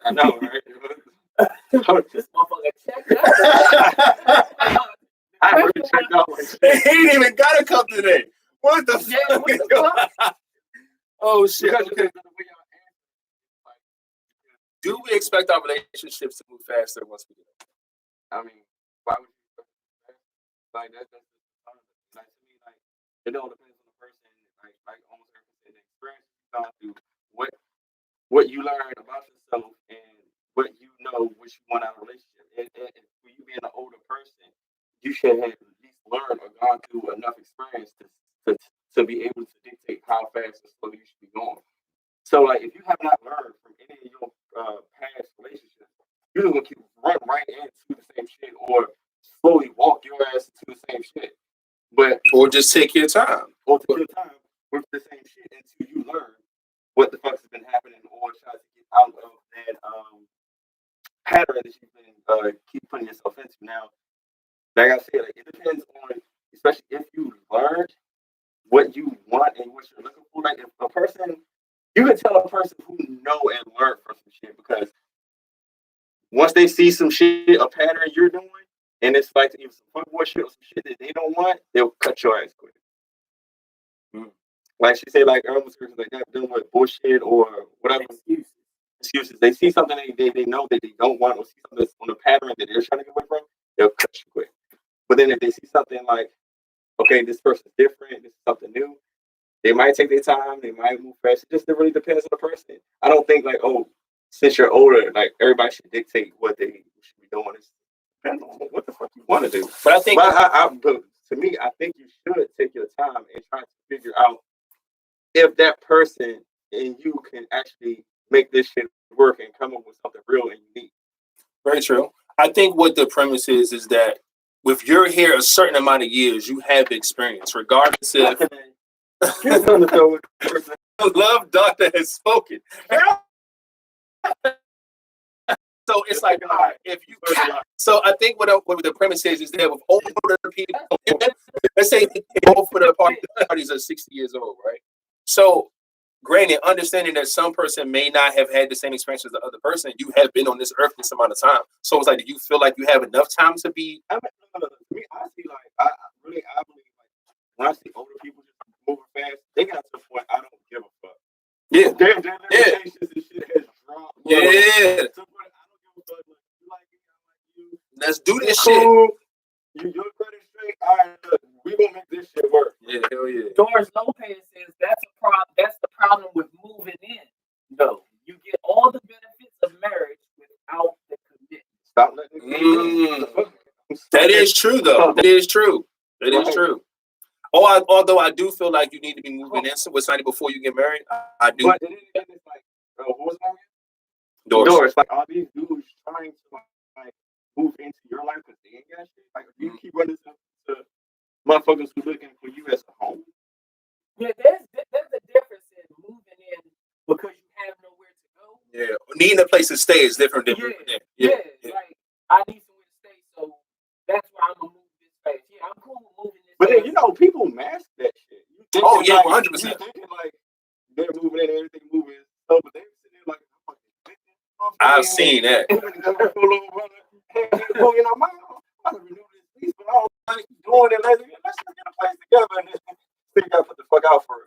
I know, right? this motherfucker checked out. I really checked out. He ain't even gotta come today. What the fuck is going on? Oh shit. Okay. Do we expect our relationships to move faster once we do it? I mean, why would you expect it to move faster? Like that's like to me, like it all depends on the person. Like almost everything, the experience you've gone through, what you learn about yourself, and what you know, what you want out of a relationship. And for you being an older person, you should have at least learned or gone through enough experience to be able to dictate how fast or slow you should be going. So, like, if you have not learned from any of your past relationships, you're just gonna keep running right into the same shit, or slowly walk your ass into the same shit. Or just take your time. Or take your time with the same shit until you learn what the fuck has been happening, or try to get out of that pattern that you've been keep putting yourself into. Now, like I said, like, it depends on, especially if you learned what you want and what you're looking for. Like, if a person, you can tell a person who know and learn from some shit, because once they see some shit, a pattern you're doing, and it's like even some fuckboy shit or some shit that they don't want, they'll cut your ass quick. Like she said, like almost like that, dealing with bullshit or whatever excuses. They see something they know that they don't want, or see something that's on a pattern that they're trying to get away from, they'll cut you quick. But then if they see something like, okay, this person's different, this is something new, they might take their time, they might move fast. It just really depends on the person. I don't think like, oh, since you're older, like everybody should dictate what they should be doing. It depends on what the fuck you want to do. But I think, but to me, I think you should take your time and try to figure out if that person and you can actually make this shit work and come up with something real and unique. Very true. I think what the premise is that if you're here a certain amount of years, you have experience, regardless if Love Doctor has spoken. So it's like, all right, if you so I think what the premise is that with older people, let's say both of the parties are 60 years old, right? So granted, understanding that some person may not have had the same experience as the other person, you have been on this earth this amount of time. So it's like, do you feel like you have enough time to be? I see, like, I believe, like, when I see older people just moving fast, they got to the point I don't give a fuck. Yeah. Their patience and shit has dropped. Yeah. To the point I don't give a fuck. Like, you like me, I like you. Let's do this cool. Shit. You're credit straight. All right, look, we gonna make this shit work. Yeah, hell yeah. Doris Lopez says that's a problem. That's the problem with moving in. No, you get all the benefits of marriage without the That is true, though. That is true. That is true. Although I do feel like you need to be moving in with somebody before you get married. I do. But then it's like, what was that? Doors. Like, are these dudes trying to like move into your life because they ain't got shit? Like, do you keep running to motherfuckers who looking for you as a home? Yeah, there's a difference in moving in because you have nowhere to go. Yeah, needing a place to stay is different than moving in. Yeah. Like I need somewhere to stay, so that's why I'm gonna move this space. Yeah, I'm cool with moving this. But then people mask that shit. Oh yeah, 100%. You thinking like they're moving in, everything moving, so but they sitting there like. I've seen that. You know, I'm gonna renew this lease, but I don't like doing it. Let's get a place together and then you gotta put the fuck out for it.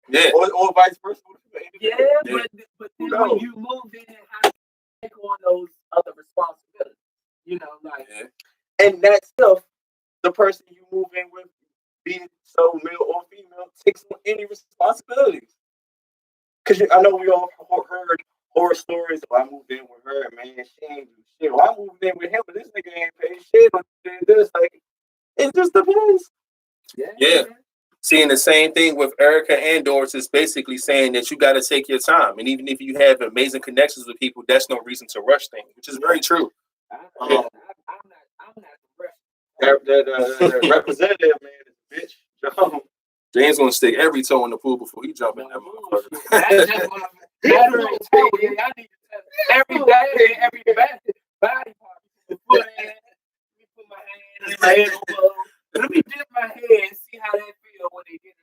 Yeah. Or vice versa. Yeah, but then when you move in and have to take on those other responsibilities, you know, like and that stuff, the person you move in with, be it so male or female, takes on any responsibilities. Because I know we all heard horror stories. I moved in with her, man. She ain't do shit. I moved in with him, but this nigga ain't paid shit. But this, like, it just depends. Yeah. Seeing the same thing with Erica and Doris is basically saying that you got to take your time. And even if you have amazing connections with people, that's no reason to rush things, which is very true. I'm not rushing. The representative, man, is a bitch. James gonna stick every toe in the pool before he jump in that motherfucker. That's just my I need to tell every body part. Put my hand in my elbow. Let me dip my head and see how they feel when they get it.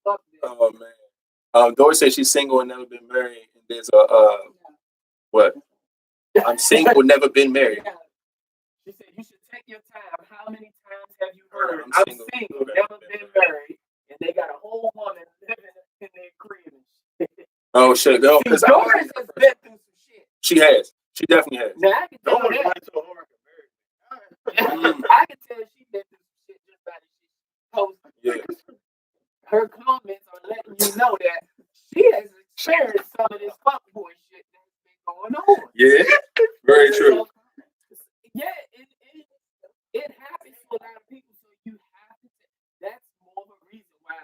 Fuck them. Oh man. Doris says she's single and never been married. And there's a what? I'm single, never been married. She said you should take your time. How many times have you heard? I'm single, never been married, and they got a whole woman living in their crib and shit. Oh shit, no, because Doris has been through some shit. She has. She definitely has. Now I can tell that. I can tell she been through some shit just by the shit she posted. Yeah. Her comments are letting you know that she has experienced some of this fuckboy shit that's been going on. Yeah, very true. Yeah, it happens to a lot of people, so you have to. That's more of a reason why.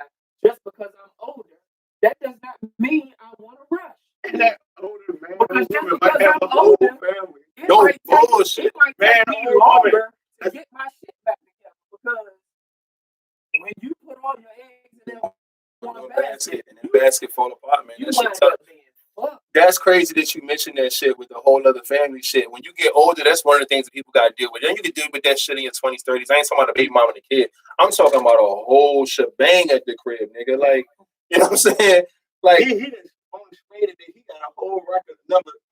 Just because I'm older, that does not mean I want to rush. That older man, because just because I'm older, it might take me longer to get my shit back together. Because when you put all your eggs in that one basket, and the basket fall apart, man. You That shit wind tough. up being fucked. That's crazy that you mentioned that shit with the whole other family shit. When you get older, that's one of the things that people got to deal with. Then you can deal with that shit in your 20s, 30s. I ain't talking about a baby mom and a kid. I'm talking about a whole shebang at the crib, nigga. Like, you know what I'm saying? Like, he just demonstrated that he got a whole record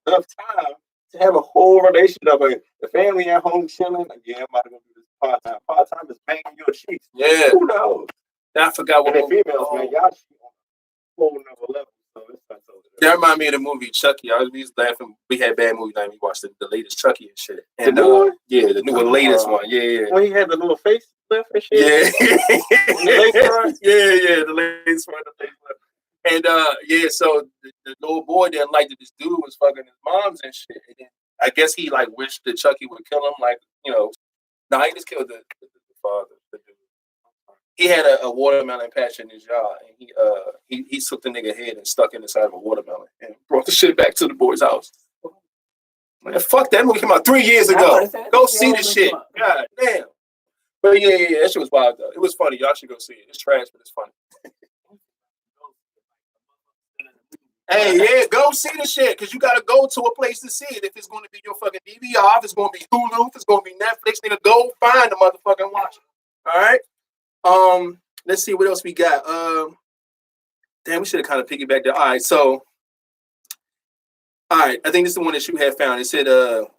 enough time to have a whole relationship of the family at home chilling. Like, yeah, I'm about to go do this part time. Part time is banging your cheeks. Yeah. Who knows? I forgot what and the females, man, y'all cheat on a whole nother level. So it's not so good. That remind me of the movie Chucky. We was laughing. We had bad movie night. We watched the latest Chucky and shit. And the new one? Yeah, the latest one. Yeah. When he had the little face lift and shit. Yeah. The latest one. And yeah, so the little boy didn't like that this dude was fucking his moms and shit. And then I guess he like wished that Chucky would kill him. Like, you know, no, he just killed the father. The dude. He had a watermelon patch in his yard, and he took the nigga head and stuck it inside of a watermelon and brought the shit back to the boy's house. Man, fuck that movie came out 3 years ago. Go see the shit. God damn. But yeah, that shit was wild though. It was funny. Y'all should go see it. It's trash, but it's funny. Hey, yeah, go see the shit, because you got to go to a place to see it. If it's going to be your fucking DVR, if it's going to be Hulu, if it's going to be Netflix, nigga, go find the motherfucker and watch it. All right? Let's see what else we got. Damn, we should have kind of piggybacked there. All right, so, all right, I think this is the one that you had found. It said,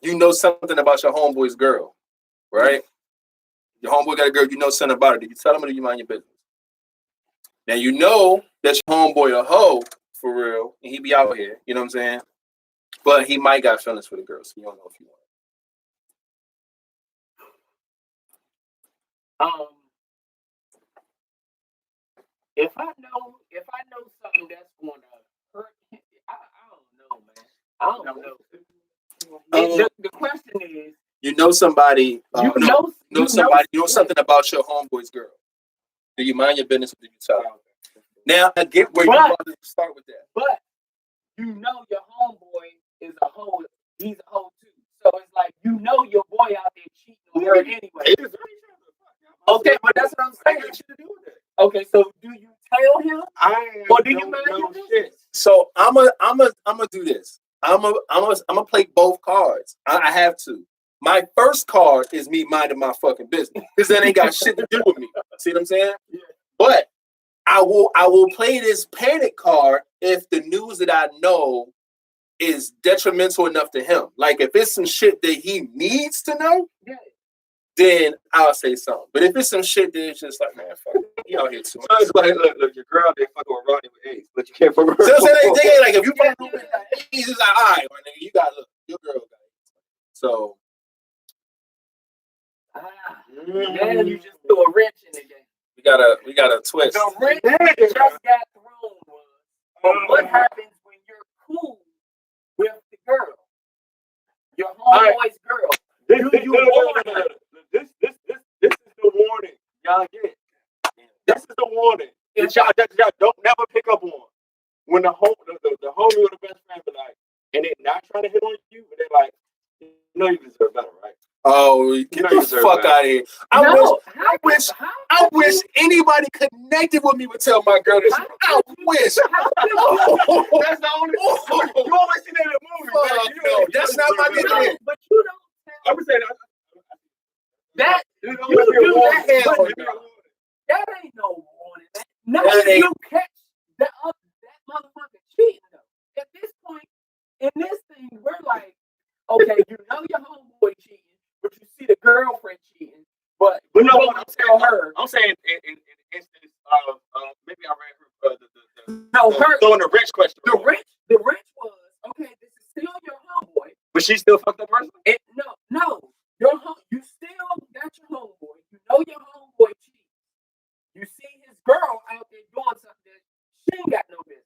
you know something about your homeboy's girl, right? Your homeboy got a girl, you know something about her. Did you tell him or do you mind your business? Now, you know that your homeboy a hoe, for real, and he be out here, you know what I'm saying? But he might got feelings for the girl, so you don't know if you want. If I know something that's going to hurt, I don't know, man. I don't know. The question is, You know somebody. You know somebody. You know something about your homeboy's girl. Do you mind your business or do you tell her? Now I get where you want to start with that. But you know your homeboy is a hoe. He's a hoe too. So it's like you know your boy out there cheating on her anyway. Okay, but that's what I'm saying. Okay, so do you tell him? Or do you mind your business? So I'm a do this. I'm a play both cards. I have to. My first card is me minding my fucking business because that ain't got shit to do with me. See what I'm saying? Yeah. But I will play this panic card if the news that I know is detrimental enough to him. Like if it's some shit that he needs to know, then I'll say something. But if it's some shit that it's just like, man, fuck it, you out here too much. So it's like, look, your girl they fucking with Ronnie with AIDS, but you can't fuck with her. So they ain't like if you fuck with AIDS, it's like, all right, my nigga, you got look, your girl got AIDS. So then you just threw a wrench in the game. we got a twist. The wrench just got thrown was what happens when you're cool with the girl, your homeboy's girl. This is the warning. Y'all get it. This is the warning. That y'all don't never pick up on. When the homie or the best friend be like, and they're not trying to hit on you, but they're like, you know you deserve better, right? Oh, get the fuck out of here. I wish anybody connected with me would tell my girl this. I wish. That's the only you always see that in the movie. No, that's not my nigga. But you don't. I would say That you do that. That ain't no warning. Now you catch that motherfucker cheating though. At this point in this thing, we're like, okay, you know your homeboy cheating, but you see the girlfriend cheating, but you know what I'm saying in instance of maybe I read her throwing the wrench question. The wrench was okay. This is still your homeboy, but she still fucked up person. No, you still got your homeboy. You know your homeboy cheating. You see his girl out there doing something that she ain't got no business.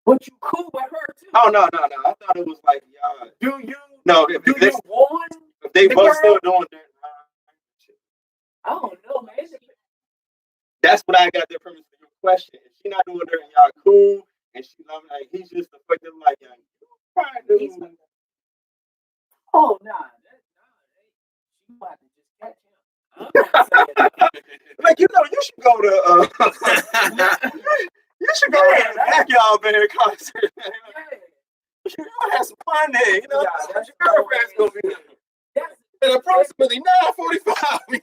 But you cool with her too. Oh no! I thought it was like y'all. Do you? No, do you warn? If they both still doing that. I don't know, man. That's what I got the premise of your question. If she not doing that and y'all cool, and she like he's just a fucking like young. Oh nah. She might just catch him. I'm not saying that. Like you should go to you should go to the backyard band concert. You should have some fun there. You know, your girlfriend's gonna be there. At approximately 9:45.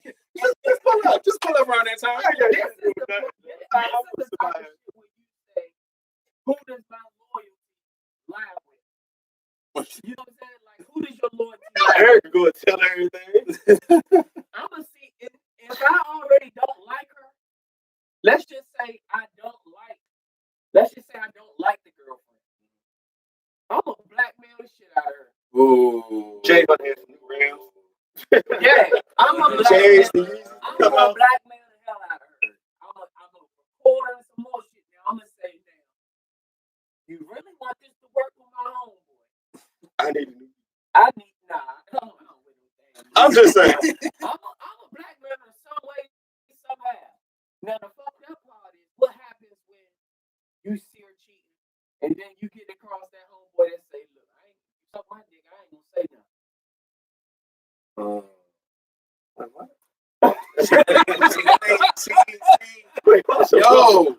Just pull up around that time. Who does my loyalty lie with? You know what I'm saying? Like, who does your loyalty lie with? Eric go and tell everything. I'm gonna see if I already don't like her. Let's just say I don't like the girlfriend. I'm gonna blackmail the shit out of her. Ooh. Jay gonna have some new rounds. Yeah, I'm gonna blackmail the hell out of her. I'm gonna record her some more shit. Now I'm gonna say, now, you really want this to work with my homeboy? I'm just saying. I'm a blackmail her some way, somehow. Now the fucked up part is what happens when you see her cheating, and then you get across that homeboy that say, look, I ain't suck my dick, I ain't gonna say nothing. Wait, what? No.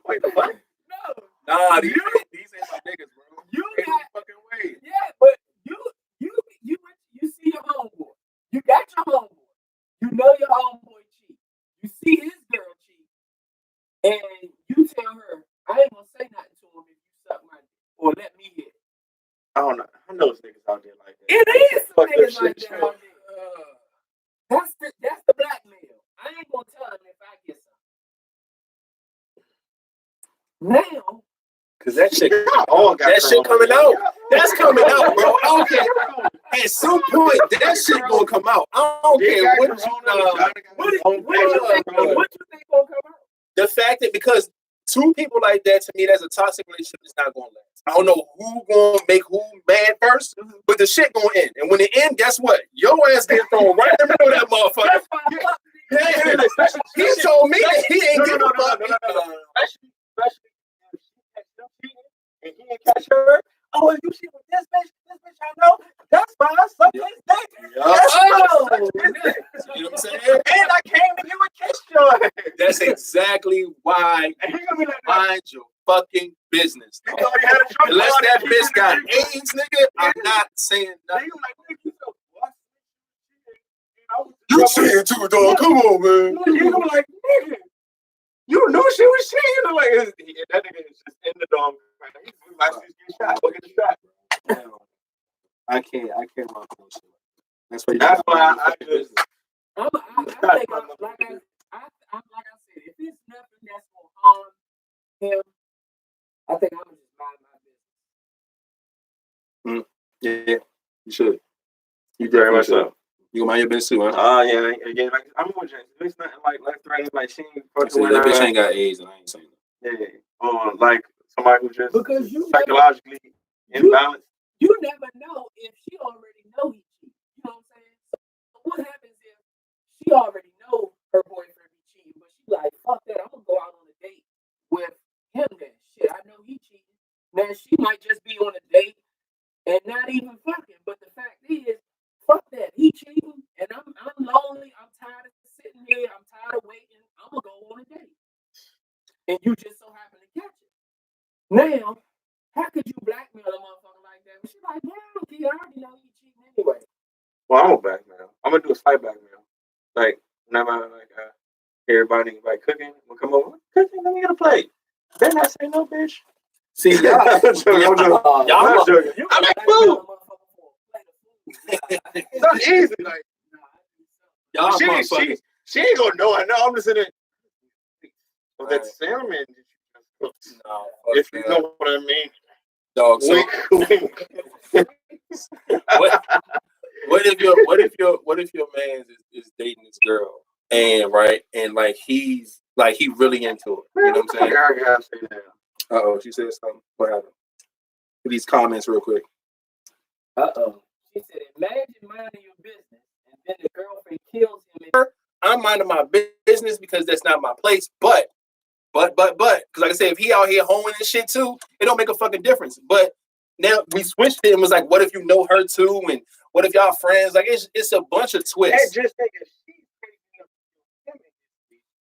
Nah, these ain't my niggas, bro. You ain't got no fucking way. Yeah, but you see your homeboy. You got your homeboy. You know your homeboy cheat. You see his girl cheat, and you tell her, I ain't gonna say nothing to him if you suck my dick or let me hit. I don't know. I know niggas out there like that. It is some niggas like that out there. That's the blackmail. I ain't gonna tell him if I get something. Now, cause that shit coming out. That's coming out, bro. I don't care. At some point, that shit gonna come out. I don't care what you think gonna come out? The fact that because two people like that, to me, that's a toxic relationship. It's not gonna last. I don't know who gonna make who mad first, but the shit gonna end. And when it end, guess what? Your ass get thrown right in the middle of that motherfucker. He told me that he ain't give a fuck. Especially if she catch them cheating and he ain't catch her. Oh, if you cheat with this bitch I know, that's fine. Suck his dick. That's fine. You know what I'm saying? And I came to you and kissed your ass. That's exactly why And he gonna be like, mind your fucking business. he already had a drug Unless party, that he bitch gonna got be- AIDS, nigga, I'm not saying He nothing. gonna be like, nigga, you know what? You cheating too, dog. Come on, man. He gonna be like, nigga, you knew she was cheating. Like, that nigga is just in the dog. He might just get shot. Go get the shot. I can't rock with shit. That's why That's why I just. I think, like I said, if it's nothing that's gonna harm him, I think I'm gonna just mind my business. Yeah, you should. You Very much should. so. You gonna mind your business too, huh? Yeah, like, I'm with James. It's nothing like threatening, like she ain't I fucking said, with that bitch her. ain't got AIDS, and I ain't saying that. Yeah. Like somebody who just Because you psychologically imbalanced. You never know if she already know he cheating. You know what I'm saying? So what happens if she already know her boyfriend be cheating, but she like, fuck that, I'm gonna go out on a date with him then. Shit, I know he cheating. Now she might just be on a date and not even fucking, but the fact is, fuck that, he cheating, and I'm lonely, I'm tired of sitting here, I'm tired of waiting, I'm gonna go on a date. And you just so happen to catch it. Now, how could you blackmail a motherfucker like that? She's like, yeah, I already know you cheating anyway. Well, I'm a blackmail. I'm gonna do a slight blackmail. Like, whenever everybody like cooking, will come over. Cooking, let me get a plate. Then I say no, bitch. See, y'all, I'm joking. I make food. It's not easy. Like, y'all motherfuckers. she ain't gonna know. I know. I'm just in it. Well, that Right. salmon. No, If you know what I mean. dog. So Wink. what if your man is dating this girl and like he really into it? You know what I'm saying? I gotta say that. Uh-oh, she said something. What happened? These comments real quick. She said, imagine minding your business and then the girlfriend kills him. I'm minding my business because that's not my place. But, because like I said, if he out here hoeing and shit too, it don't make a fucking difference. But now we switched it and was like, what if you know her too? And what if y'all friends? Like, it's a bunch of twists. Just think if she's crazy enough to kill him,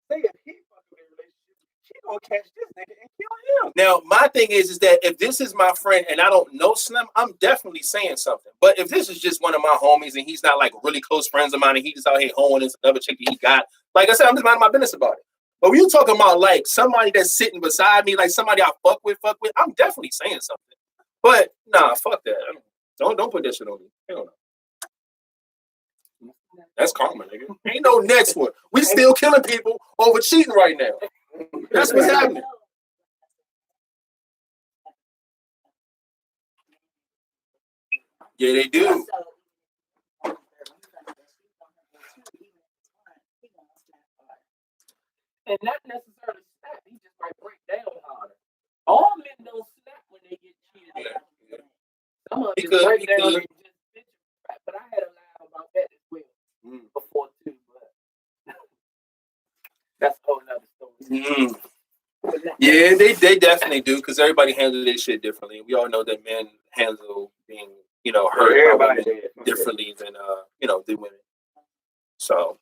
say if he fucking in a relationship, she gonna catch this nigga and kill him. Now, my thing is that if this is my friend and I don't know Slim, I'm definitely saying something. But if this is just one of my homies and he's not like really close friends of mine and he just out here hoeing this another chick that he got, like I said, I'm just minding my business about it. But when you talking about like somebody that's sitting beside me, like somebody I fuck with, I'm definitely saying something. But nah, fuck that. Don't put that shit on me. Hell no. That's karma, nigga. Ain't no next one. We still killing people over cheating right now. That's what's happening. Yeah, they do. And not necessarily snap, he just might break down harder. All men don't snap when they get cheated. Yeah. Some of them He just break could. down and just bitch. But I had a line about that as well before too, but that's a whole nother story. Yeah, they definitely do because everybody handles their shit differently. We all know that men handle being, hurt by women differently than the women. So,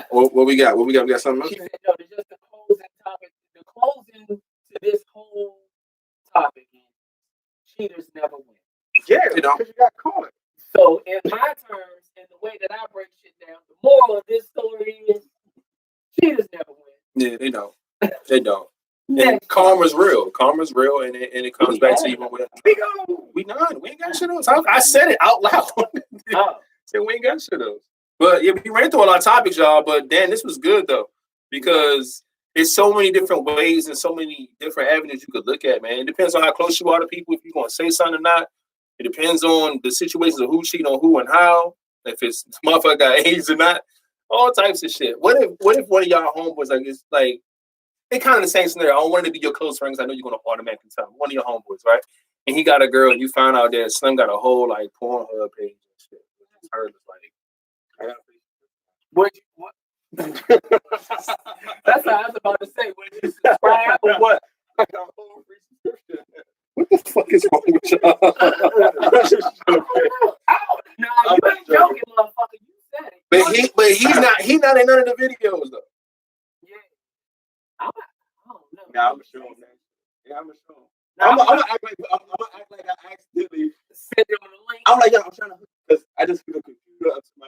what we got? What we got? We got something else? She said, no, it's just the closing topic. The closing to this whole topic is cheaters never win. Yeah, because you got caught. So in my terms, in the way that I break shit down, the moral of this story is cheaters never win. Yeah, they don't. They don't. And karma's real. Karma's real, and it comes back to even with we ain't got shit else. I said it out loud. Said we ain't got shit else. But yeah, we ran through a lot of topics, y'all. But Dan, this was good though, because it's so many different ways and so many different avenues you could look at, man. It depends on how close you are to people, if you're gonna say something or not. It depends on the situations of who cheat on who and how. If it's motherfucker got AIDS or not, all types of shit. What if one of y'all homeboys it's they kind of the same scenario. I don't want to be your close friends. I know you're gonna automatically tell one of your homeboys, right? And he got a girl, and you found out that Slim got a whole like Pornhub page and shit. Her is like, I got what? That's what I was about to say. Would you subscribe or what? I got a whole free subscription. what the fuck is wrong with y'all? No, you ain't joking, motherfucker. You said it. But he's not in none of the videos though. Yeah. I don't know. Yeah, I'm sure. Yeah, I'm sure. No, I'm gonna act like I accidentally send them the link. I'm like, yo, I'm trying to because I just hooked a computer up to my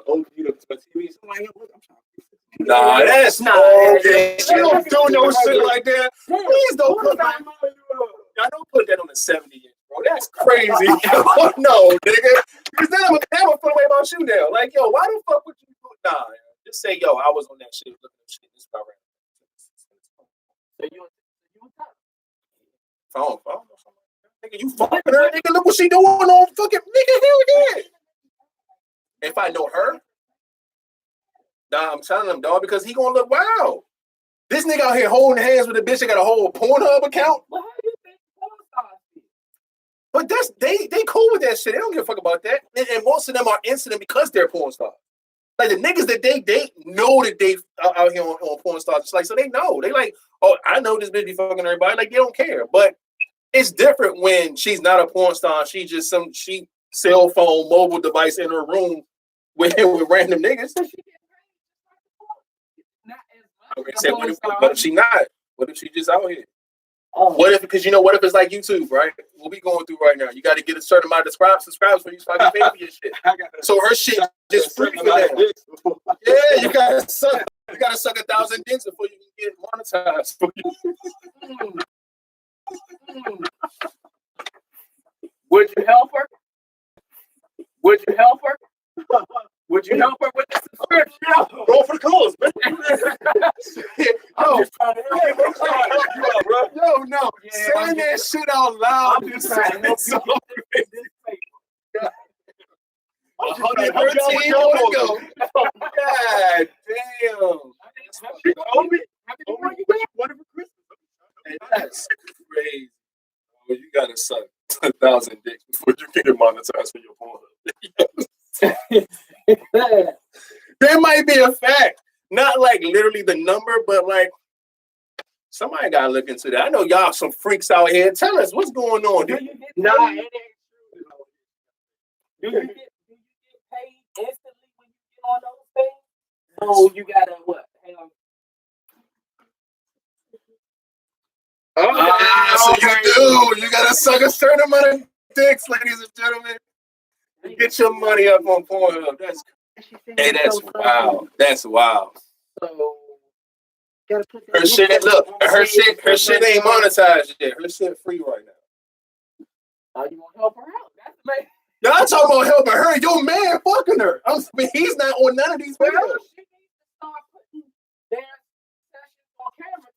old computer up to my TV. So I'm like, yo, what? I'm trying to Nah, that's not okay. You don't do no shit like that. Please don't put that. Y'all don't put that on the 70 inch, bro. That's crazy. No, nigga. Because then I'm gonna feel away about you now. Like, yo, why the fuck would you do? Nah, just say, yo, I was on that shit looking at shit. This is about right. So you Phone. Nigga, you fucking her, nigga. Look what she doing on fucking nigga. Hell yeah. If I know her, nah, I'm telling him, dog, because he gonna look wild. This nigga out here holding hands with a bitch that got a whole Pornhub account. well, how do you think porn stars feel? But that's they cool with that shit. They don't give a fuck about that. And most of them are incident because they're porn stars. Like the niggas that they date know that they out here on porn stars. It's like, so they know. They like, oh, I know this bitch be fucking everybody. Like, they don't care. But it's different when she's not a porn star. She just some cell phone mobile device in her room with random niggas. What if she not? What if she just out here? What if, because what if it's like YouTube, right? What we going through right now? You got to get a certain amount of subscribers for you fucking pay for your shit. So her shit just free for that. Yeah, you gotta suck 1,000 dicks before you can get monetized. Would you help her? Would you help her? Would you help her with the subscription? Go for the cause, man. No. Saying that shit out loud. I'm just trying to help you get this paper. 113 more to go. God damn. She told me. What for Christmas? Hey, that's crazy. Well, you gotta suck 1,000 dicks before you can get monetized for your porn. There might be a fact, not like literally the number, but like somebody gotta look into that. I know y'all some freaks out here. Tell us what's going on. Do you get paid? Do you get paid instantly when you get on those things? So you gotta what? Hang on. So you do. You gotta suck a certain amount of dicks, ladies and gentlemen. Get your money up on Pornhub. That's wild. That's wild. So her shit ain't ain't monetized yet. Her shit free right now. Are you gonna help her out? That's amazing. Y'all talking about helping her. Your man fucking her. He's not on none of these videos. She needs to start putting their sessions on camera to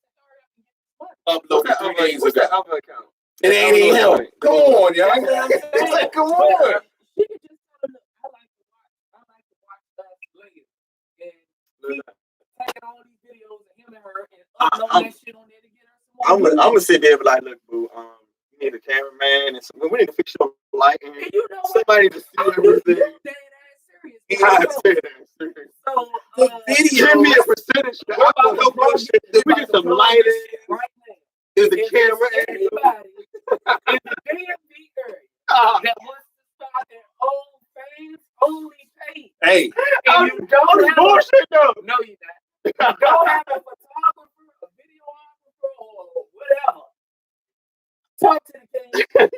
start Uploaded 3 days ago. Other account? It ain't even him. Come on, y'all. It's like, come on. She can just tell them, I like to watch us later. And taking all these videos of him and her and uploading that shit on there to get her some more. I'm gonna sit there and be like, look, boo, we need a cameraman and we need to fix your lighting. And you know somebody to see everything. So, the video. Give me a percentage. We get some lighting. Right now. Is the camera anybody in the DMV area that wants to start their own fans only page? Hey, and you don't have bullshit though. No, you not. You don't have a photographer, a videographer, or whatever. Talk to the king.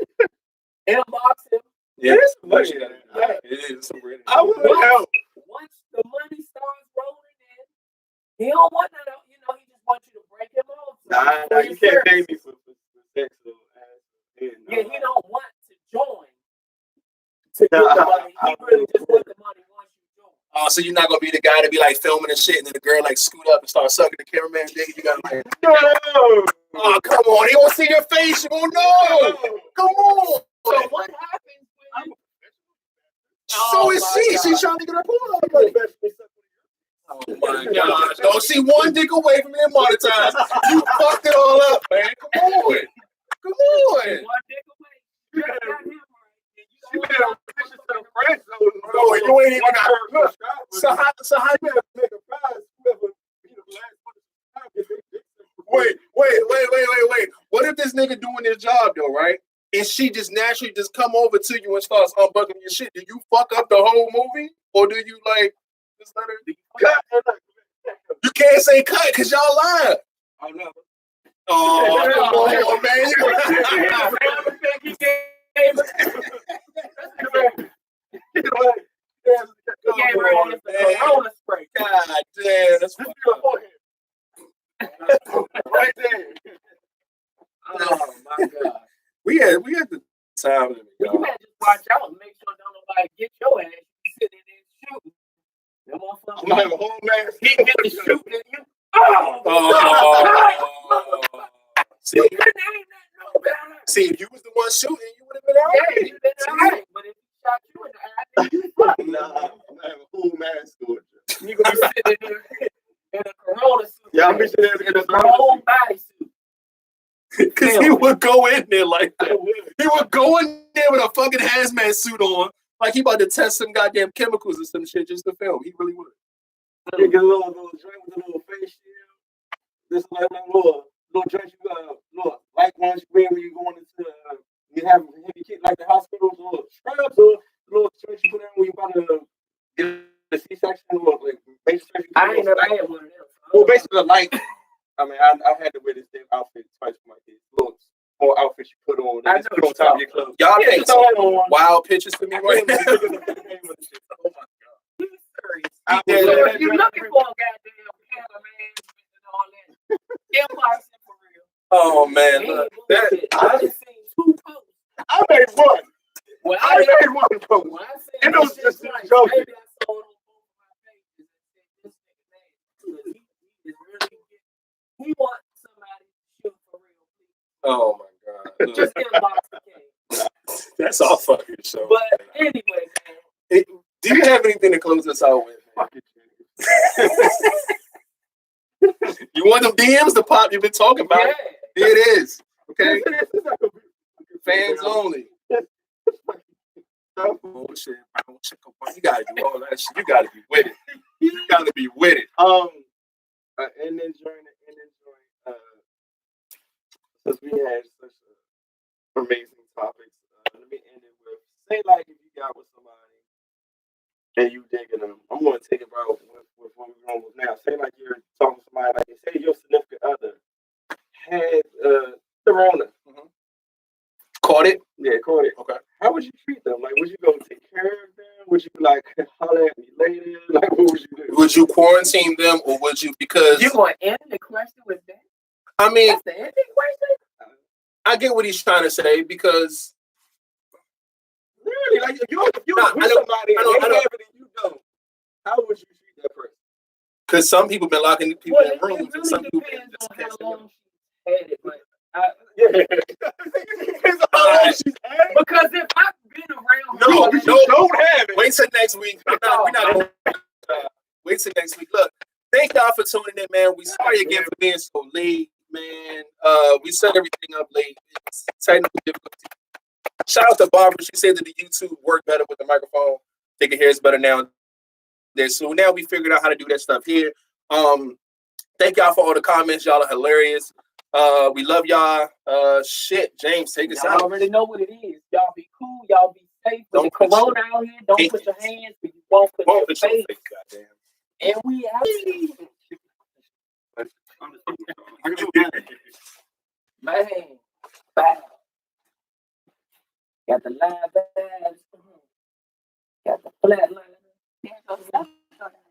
Inbox him. Yeah, it is some real. I would help. Once the money starts rolling in, he don't want that. He just wants you to break him off. Nah, you can't pay me for sex. Yeah, he don't want to join to get the money. He really just want the money once you join. Oh, so you're not gonna be the guy to be like filming and shit, and then the girl like scoot up and start sucking the cameraman dick. You gotta like, no. Oh, come on! He won't see your face. You won't know. Come on. So what happens when? So is she? She's trying to get her porn on. Oh my gosh. Don't see one dick away from being monetized. You fucked it all up, man. Come on. Come on. One dick away. You got him right. You made a picture to the friend zone. Bro, you ain't even got look. So how you make a prize? Whoever be the last one to subscribe. wait. What if this nigga doing his job though, right? And she just naturally just come over to you and starts unbuckling your shit. Do you fuck up the whole movie? Or do you like just let her cut? You can't say cut because y'all live. I know. Oh, man. Corona spray. God damn, that's right there. Oh my God. We had the time limit, You y'all. had to watch out and make sure don't nobody get your ass. You sitting there shooting. Them motherfuckers. I'm gonna have a whole mask. He get to shooting at you. Oh! See, You couldn't aim that no better. see, if you was the one shooting, you would have been all Yeah, right. you been all right. But if he shot you in the eye, then you fucked. Nah, I'm gonna have a whole mask on. You gonna be sitting there in a Corona suit. Yeah, I'm sitting there in a My whole body suit. Because he would go in there like that. Corona. He would go in there with a fucking hazmat suit on, like he about to test some goddamn chemicals or some shit just to film. He really would. You get a little drink with a little face shield. This like little drink you little like ones you wear when you going into you have heavy kit like the hospitals or scrubs or little drink you put in when you about to get a C-section or like basically. I ain't never had one of them. Well, basically like I mean I had to wear this damn outfit twice for my kids. Little more outfits you put on. I And know put on top of your clothes. Y'all Yeah, paint just throw it on. wild pictures to me right now. Oh my God. So if you're looking for a goddamn cameraman and all that, inbox him for real. Oh man, He look, ain't that, bullshit. I just seen 2 posts. I made one. When I made one post. when I seen And it was this just shit, like, joking. maybe I saw it on both of my pages and said, this nigga man, he is really he wants somebody to shoot for real. oh my god, look, Just inbox the game. that's all fucking show. But anyway, man. Do you have anything to close us out with? You want them DMs to pop? You've been talking about it. Yeah. Here it is. Okay, fans only. Oh shit, bro. You gotta do all that shit. You gotta be with it. You gotta be with it. And enjoying since we had such amazing topics, let me end it with say like if you got with somebody and you digging them, I'm gonna take it right with what we're going with now. Say like you're talking to somebody like say your significant other had the Rona. Mm-hmm. Caught it? Yeah, caught it. Okay. How would you treat them? Like, would you go take care of them? Would you like holler at me later? Like, what would you do? Would you quarantine them or would you? Because You gonna end the question with that? I mean, That's the ending question? I get what he's trying to say because Really? Like, if you're Nah, with I know- somebody and I know- they have it and you don't, how would you treat that person? because some people been locking people Well, in it rooms and really some people been depends just on how catching them. long she had it, but Yeah. Depends on how long she's had it. because if I've been around No, her, If you don't have it. Wait till next week. We're not going wait till next week. Look, thank y'all for tuning in, man. We sorry again for being so late, man. We set everything up late. It's technical difficulty. Shout out to Barbara. She said that the YouTube worked better with the microphone. They can hear us better now. So now we figured out how to do that stuff here. Thank y'all for all the comments. Y'all are hilarious. We love y'all. Shit, James, take us y'all out. already know what it is. Y'all be cool. Y'all be safe. With Don't the put corona out here. Don't put your hands where you won't put Won't your put your face. face, goddamn. And we out. Man, bow. Got the live bags. Got the flatliner.